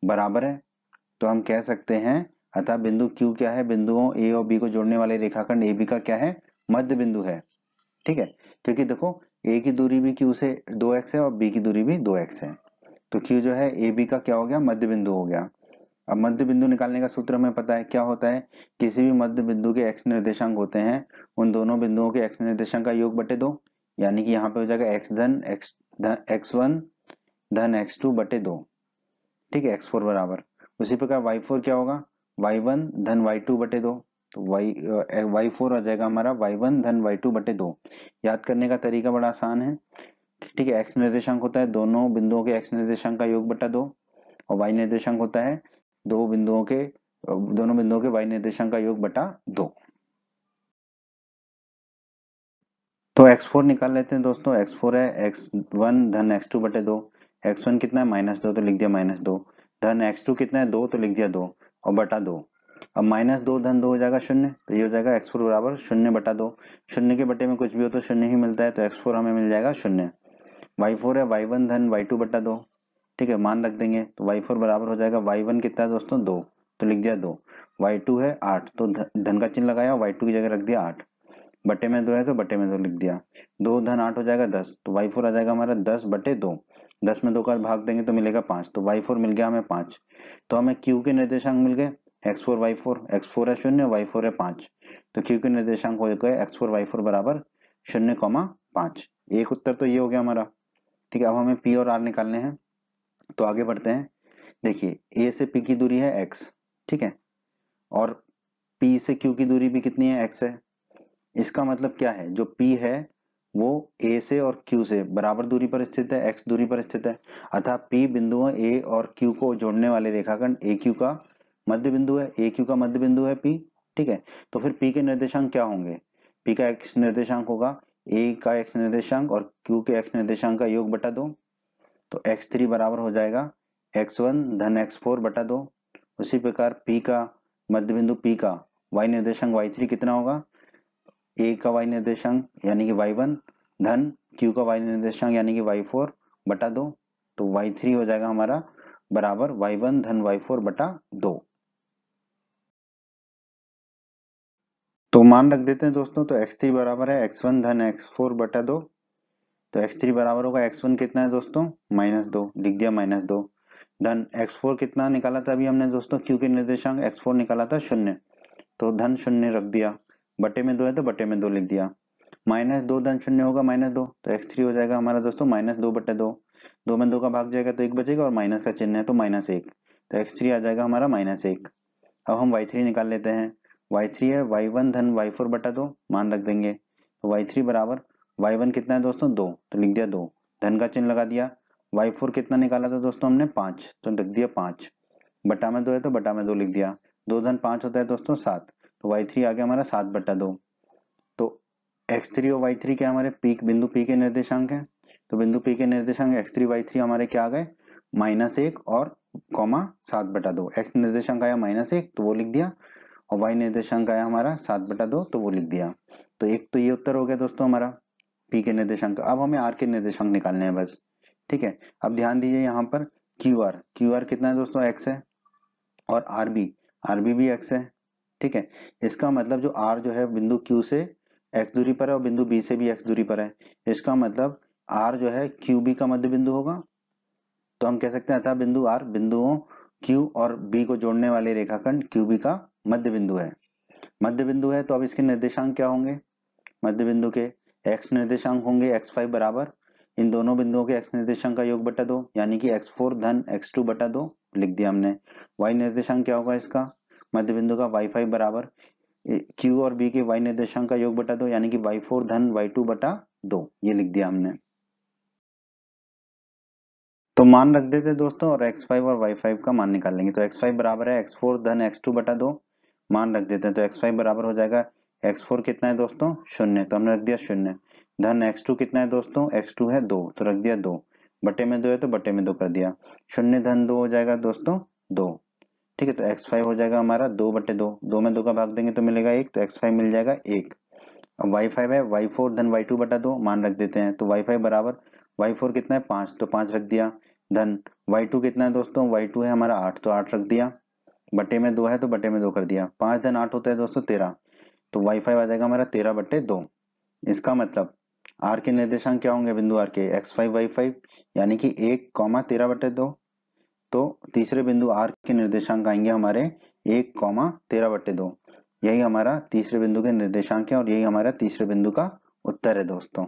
बराबर है। तो हम कह सकते हैं अतः बिंदु Q क्या है, बिंदुओं A और B को जोड़ने वाले रेखाखंड AB का क्या है, मध्य बिंदु है। ठीक है, क्योंकि देखो A की दूरी भी Q से 2x है और B की दूरी भी 2x है, तो Q जो है AB का क्या हो गया, मध्य बिंदु हो गया। अब मध्य बिंदु निकालने का सूत्र हमें पता है क्या होता है, किसी भी मध्य बिंदु के x निर्देशांक होते हैं उन दोनों बिंदुओं के x निर्देशांक का योग बटे 2, यानी कि यहाँ पे हो जाएगा x1 धन x2 बटे 2। ठीक है, x4 बराबर, उसी प्रकार y4 क्या होगा, y1 धन y2 बटे 2। तो y4 आ जाएगा हमारा y1 धन y2 बटे 2। याद करने का तरीका बड़ा आसान है। ठीक है, x निर्देशांक होता है दोनों बिंदुओं के x निर्देशांक का योग बटा 2 और y निर्देशांक होता है दोनों बिंदुओं के y निर्देशांक का योग बटा 2। तो x4 निकाल लेते हैं दोस्तों, x4 है x1 धन x2 बटे 2। x1 कितना है -2, तो लिख दिया -2। धन x2 कितना है 2, तो लिख दिया 2 और बटा 2। अब -2 धन 2 हो जाएगा 0, तो ये हो जाएगा x4 बराबर 0 बटा 2। 0 के बटे में कुछ भी हो तो 0 ही मिलता है, तो x4 हमें मिल जाएगा 0। y4 है y1 धन y2 बटा 2। ठीक है, मान रख देंगे तो y4 बराबर हो जाएगा y1 कितना है दोस्तों 2, तो लिख दिया 2। y2 है 8, तो धन का चिन्ह लगाया, y2 की जगह रख दिया 8। बटे में 2 है तो बटे में 2 लिख दिया। 2 धन 8 हो जाएगा 10, तो y4 आ जाएगा हमारा 10 बटे 2। 10 में 2 का भाग देंगे तो मिलेगा 5, तो y4 मिल गया हमें 5। तो हमें q के निर्देशांक मिल गए x4 y4, x4 है 0, y4 है 5, तो q के निर्देशांक हो गए x4 y4 बराबर 0,5। एक उत्तर तो ये हो गया हमारा। ठीक है, अब हमें p और r निकालने हैं, तो आगे बढ़ते हैं। देखिए a से p की दूरी है x, ठीक है, और p से q की दूरी भी कितनी है, x है। इसका मतलब क्या है, जो P है वो A से और Q से बराबर दूरी पर स्थित है, x दूरी पर स्थित है। अतः P बिंदुओं A और Q को जोड़ने वाले रेखाखंड AQ का मध्य बिंदु है, AQ का मध्य बिंदु है P। ठीक है, तो फिर P के निर्देशांक क्या होंगे, P का x निर्देशांक होगा A का x निर्देशांक और Q के x निर्देशांक का योग बटा 2। तो x3 बराबर हो जाएगा x1 धन x4 बटा 2। उसी प्रकार P का मध्य बिंदु P का y निर्देशांक y3 कितना होगा, ए का y निर्देशांक यानी कि y1 धन q का y निर्देशांक यानी कि y4 बटा 2। तो y3 हो जाएगा हमारा बराबर y1 धन y4 बटा 2। तो मान रख देते हैं दोस्तों, तो x3 बराबर है x1 धन x4 बटा 2। तो x3 बराबर होगा x1 कितना है दोस्तों -2, लिख दिया -2। धन x4 कितना निकाला था अभी हमने दोस्तों, q के निर्देशांक x4 निकाला था 0, तो धन 0 रख दिया। बटे में 2 है तो बटे में 2 लिख दिया। -2 धन 0 होगा -2, तो x3 हो जाएगा हमारा दोस्तों -2 बटे 2। 2 में 2 का भाग जाएगा तो 1 बचेगा और माइनस का चिन्ह है तो -1। तो x3 आ जाएगा हमारा -1। अब हम y3 निकाल लेते हैं। y3 है y1 धन y4 बटा 2, मान रख देंगे। तो y3 बराबर y1 कितना है दोस्तों 2, तो लिख दिया 2, धन का चिन्ह लगा दिया। y4 कितना निकाला था दोस्तों हमने 5, तो लिख दिया 5, बटा में 2 है तो बटा में 2 लिख दिया। 2 धन 5 होता है दोस्तों 7, तो y3 आ गया हमारा 7 बटा 2। तो x3 और y3 क्या हमारे पीक बिंदु P के निर्देशांक है। तो बिंदु P के निर्देशांक x3 y3 हमारे क्या आ गए -1 और कॉमा 7 बटा 2। x निर्देशांक आया -1 तो वो लिख दिया, और y निर्देशांक आया हमारा 7 बटा 2 तो वो लिख दिया। तो एक तो ये उत्तर हो गया दोस्तों हमारा P के निर्देशांक। अब हमें R के निर्देशांक निकालने हैं बस, ठीक है। अब ध्यान दीजिए यहाँ पर QR कितना है दोस्तों x है, और RB भी x है, ठीक है। इसका मतलब जो R जो है बिंदु Q से x दूरी पर है और बिंदु B से भी x दूरी पर है। इसका मतलब R जो है QB का मध्य बिंदु होगा। तो हम कह सकते हैं अतः बिंदु R बिंदुओं Q और B को जोड़ने वाले रेखाखंड QB का मध्य बिंदु है। मध्य बिंदु है तो अब इसके निर्देशांक क्या होंगे। मध्य बिंदु के x निर्देशांक होंगे x5 बराबर इन दोनों बिंदुओं के x निर्देशांक का योग बटा 2, यानी कि x4 धन x2 बटा 2 लिख दिया हमने। y निर्देशांक क्या होगा इसका, मध्य बिंदु का y5 बराबर q और b के y निर्देशांक का योग बटा 2, यानी कि y4 धन y2 बटा 2, ये लिख दिया हमने। तो मान रख देते दोस्तों और x5 और y5 का मान निकाल लेंगे। तो x5 बराबर है x4 धन x2 बटा 2, मान रख देते हैं। तो x5 बराबर हो जाएगा x4 कितना है दोस्तों 0, तो हमने रख दिया 0, धन x2 कितना है दोस्तों x2 है 2, तो रख दिया 2, बटे में 2 है तो बटे में 2 कर दिया। 0 धन 2 हो जाएगा दोस्तों 2, ठीक है। तो x5 हो जाएगा हमारा 2 बटे 2, 2 में 2 का भाग देंगे तो मिलेगा 1, तो x5 मिल जाएगा 1। अब y5 है y4 धन y2 बटा 2, मान रख देते हैं। तो y5 बराबर y4 कितना है 5, तो 5 रख दिया, धन y2 कितना है दोस्तों y2 है हमारा 8, तो 8 रख दिया, बटे में 2 है तो बटे में 2 कर दिया। 5 धन 8 होता है दोस्तों 13, तो y5 आ जाएगा हमारा 13 बटे 2। इसका मतलब r के निर्देशांक क्या होंगे बिंदु r के x5 y5, यानी कि 1 13 बटे 2। तो तीसरे बिंदु r के निर्देशांक आएंगे हमारे 1 13 बटे 2। यही हमारा तीसरे बिंदु के निर्देशांक है और यही हमारा तीसरे बिंदु का उत्तर है दोस्तों।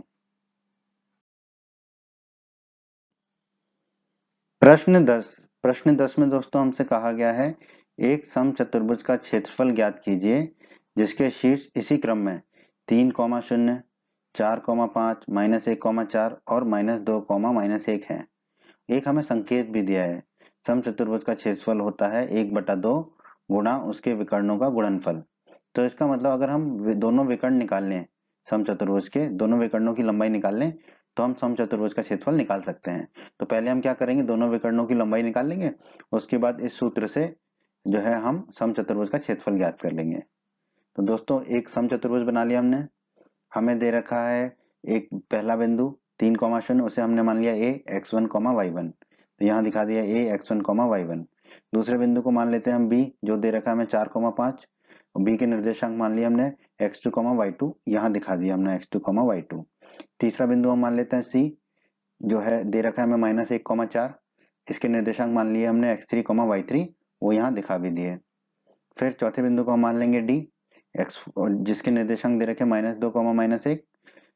प्रश्न 10 में दोस्तों हमसे कहा गया है एक समचतुर्भुज का क्षेत्रफल ज्ञात कीजिए जिसके शीर्ष इसी क्रम में 3, 0, 4, 5, -1, 4 और -2, -1 है। एक हमें संकेत भी दिया है, समचतुर्भुज का क्षेत्रफल होता है 1/2 गुणा उसके विकर्णों का गुणनफल। तो इसका मतलब अगर हम दोनों विकर्ण निकाल लें, समचतुर्भुज के दोनों विकर्णों की लंबाई निकाल लें तो हम समचतुर्भुज का क्षेत्रफल निकाल सकते हैं। तो पहले हम क्या करेंगे, दोनों विकर्णों की लंबाई निकाल लेंगे, उसके बाद इस सूत्र से जो है हम समचतुर्भुज का क्षेत्रफल ज्ञात कर लेंगे। तो दोस्तों एक समचतुर्भुज बना लिया हमने। हमें दे रखा है एक पहला बिंदु 3, 0, उसे हमने मान लिया a x1, y1, तो यहाँ दिखा दिया a x1, y1। दूसरे बिंदु को मान लेते हैं हम b, जो दे रखा है हमें 4, 5, और b के निर्देशांक मान लिया हमने x2, y2, यहाँ दिखा दिया हमने x2, y2। तीसरा बिंदु हम मान लेते हैं c, जो है दे रखा है हमें -1, 4, इसके निर्देशांक मान लिए हमने x3, y3, वो यहाँ दिखा भी दिए। फिर चौथे बिंदु को हम मान लेंगे d, जिसके निर्देशांक दे रखे -2, -1,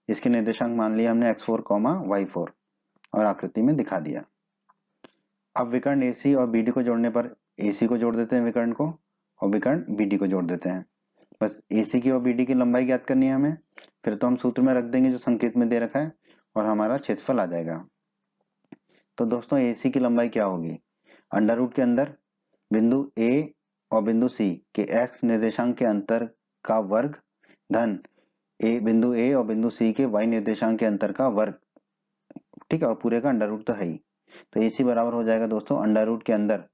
इसके निर्देशांक मान लिए हमने x4, y4 और आकृति में दिखा दिया। अब विकर्ण AC और BD को जोड़ने पर AC को जोड़ देते हैं विकर्ण को, और विकर्ण BD को जोड़ देते हैं। बस AC की और BD की लंबाई ज्ञात करनी है हमें, फिर तो हम सूत्र में रख देंगे जो संकेत में दे रखा है और हमारा क्षेत्रफल आ जाएगा। तो दोस्तों AC की लंबाई क्या होगी, अंडर रूट के अंदर बिंदु A और बिंदु C के x निर्देशांक के अंतर का वर्ग धन बिंदु A और बिंदु C के y निर्देशांक के अंतर का वर्ग, ठीक है, और पूरे का अंडर रूट तो है ही। तो AC बराबर हो जाएगा दोस्तों अंडर रूट के अंदर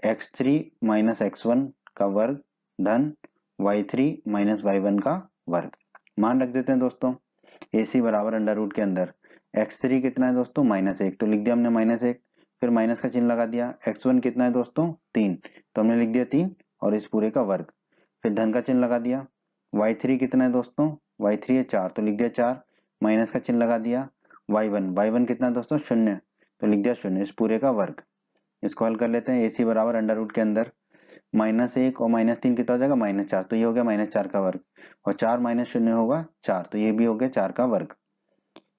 x3 - x1 का वर्ग धन y3 - y1 का वर्ग। मान रख देते हैं दोस्तों AC बराबर अंडर रूट के अंदर x3 कितना है दोस्तों -1, तो लिख दिया हमने -1, फिर माइनस का चिन्ह लगा दिया। x1 कितना है दोस्तों 3, तो हमने लिख दिया 3 और इस पूरे का वर्ग, फिर धन का चिन्ह लगा दिया। y3 कितना है दोस्तों, y3 है 4, तो लिख दिया 4, माइनस का चिन्ह लगा दिया। y1 कितना है दोस्तों 0, तो लिख दिया 0, इस पूरे का वर्ग। इसको हल कर लेते हैं। AC बराबर अंडर रूट के अंदर -1 और -3 कितना हो जाएगा -4, तो ये हो गया -4 का वर्ग, और 4 - 0 होगा 4, तो ये भी हो गया 4 का वर्ग।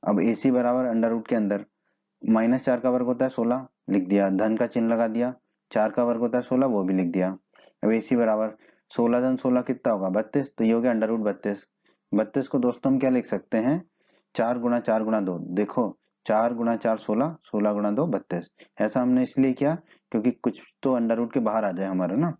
अब AC बराबर अंडर रूट के अंदर -4 का वर्ग होता है 16, लिख दिया, धन का चिन्ह लगा दिया, 4 का वर्ग होता है 16, वो भी लिख दिया। अब AC बराबर 16 जन 16 कितना होगा 32, तो ये हो गया अंडर रूट 32। 32 को दोस्तों हम क्या लिख सकते हैं, 4 गुणा 4 गुणा 2। देखो 4 गुणा 4 16, 16 गुणा 2 32। ऐसा हमने इसलिए किया क्योंकि कुछ तो अंडर रूट के बाहर आ जाए हमारा ना।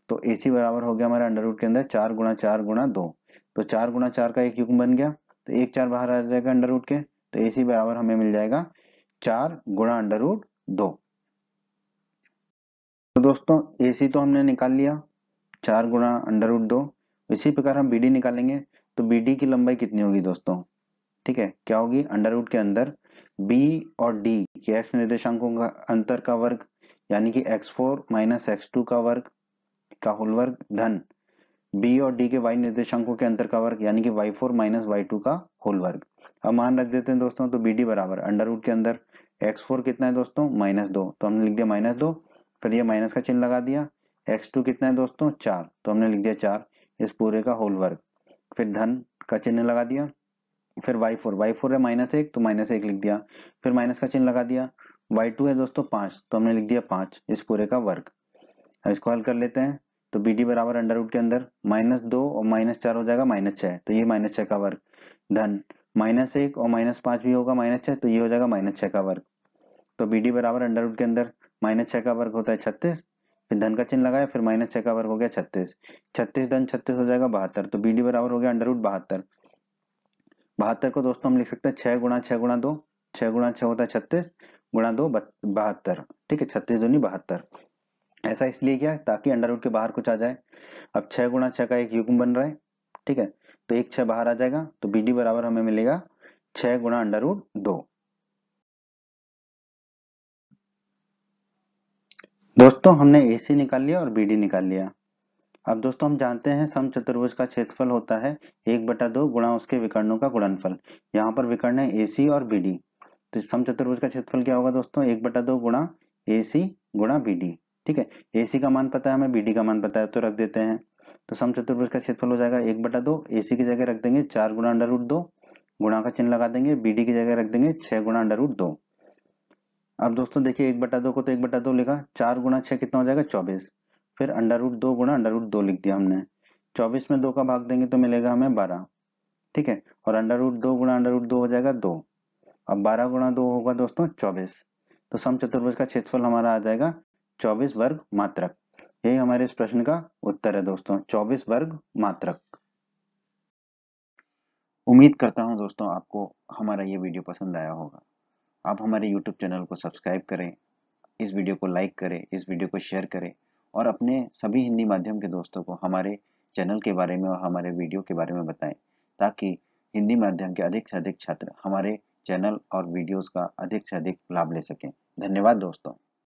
तो AC बराबर हो गया हमारा अंडर रूट के अंदर 4 गुणा 4 गुणा 2। तो 4 गुणा 4 का एक युग्म बन गया, तो एक 4 बाहर आ जाएगा अंडर रूट के, तो AC बराबर हमें मिल जाएगा 4 गुणा अंडर रूट 2। तो दोस्तों AC तो हमने निकाल लिया 4 गुणा अंडर रूट 2। इसी प्रकार हम BD निकालेंगे, तो BD की लंबाई कितनी होगी दोस्तों, ठीक है, क्या होगी, अंडर रूट के अंदर B और D के x निर्देशांकों का अंतर का वर्ग, यानी कि x4 माइनस x2 का वर्ग का होल वर्ग, धन B और D के y निर्देशांकों के अंतर का वर्ग, यानी कि y4 माइनस y2 का होल वर्ग। अब मान रख देते हैं दोस्तों, तो BD बराबर अंडर रूट के अंदर x4 कितना है दोस्तों, -2, तो हमने लिख दिया -2, फिर ये माइनस का चिन्ह लगा दिया। x2 कितना है दोस्तों, 4, तो हमने लिख दिया 4, इस पूरे का होल वर्ग, फिर धन का चिन्ह लगा दिया। फिर y4 है -1, तो -1 लिख दिया, फिर माइनस का चिन्ह लगा दिया। y2 है दोस्तों 5, तो हमने लिख दिया 5, इस पूरे का वर्ग। अब इसको हल कर लेते हैं, तो BD बराबर अंडर रूट के अंदर -2 और -4 हो जाएगा -6, तो ये -6 का वर्ग, धन -1 और -5 भी होगा -6, तो ये हो जाएगा -6 का वर्ग। तो BD बराबर अंडर रूट के अंदर -6 का वर्ग होता है 36, फिर धन का चिन्ह लगाया, फिर -6 का वर्ग हो गया 36, 36 धन 36 हो जाएगा 72, तो BD बराबर हो गया अंडर रूट 72। 72 को दोस्तों हम लिख सकते हैं 6 गुणा 6 गुणा 2, 6 गुणा 6 होता है 36, गुणा 2 72, ठीक है, 36 दूनी 72। ऐसा इसलिए किया ताकि अंडर रूट के बाहर कुछ आ जाए। अब 6 गुणा 6 का एक युग्म बन रहा है, ठीक है, तो एक 6 बाहर आ जाएगा, तो BD बराबर हमें मिलेगा 6 गुणा अंडर रूट 2। दोस्तों हमने AC निकाल लिया और BD निकाल लिया। अब दोस्तों हम जानते हैं समचतुर्भुज का क्षेत्रफल होता है 1/2 गुणा उसके विकर्णों का गुणनफल। यहाँ पर विकर्ण है AC और BD, तो समचतुर्भुज का क्षेत्रफल क्या होगा दोस्तों, 1/2 गुणा AC गुणा BD, ठीक है। AC का मान पता है हमें, BD का मान पता है, तो रख देते हैं। तो समचतुर्भुज का क्षेत्रफल हो जाएगा 1/2, AC की जगह रख देंगे 4 गुणा अंडर रूट 2, गुणा का चिन्ह लगा देंगे, BD की जगह रख देंगे 6 गुणा अंडर रूट 2। अब दोस्तों देखिए 1/2 को तो 1/2 लिखा, 4 गुणा 6 कितना हो जाएगा 24, फिर अंडर रूट 2 गुणा अंडर रूट 2 लिख दिया हमने। 24 में 2 का भाग देंगे तो मिलेगा हमें 12, ठीक है, और अंडर रूट 2 गुणा अंडर रूट 2 हो जाएगा 2। अब 12 गुणा 2 होगा दोस्तों 24, तो समचतुर्भुज का क्षेत्रफल हमारा आ जाएगा 24 वर्ग मात्रक। यही हमारे इस प्रश्न का उत्तर है दोस्तों, 24 वर्ग मात्रक। उम्मीद करता हूं दोस्तों आपको हमारा ये वीडियो पसंद आया होगा। आप हमारे YouTube चैनल को सब्सक्राइब करें, इस वीडियो को लाइक करें, इस वीडियो को शेयर करें और अपने सभी हिंदी माध्यम के दोस्तों को हमारे चैनल के बारे में और हमारे वीडियो के बारे में बताएं, ताकि हिंदी माध्यम के अधिक से अधिक छात्र हमारे चैनल और वीडियोस का अधिक से अधिक लाभ ले सकें। धन्यवाद दोस्तों।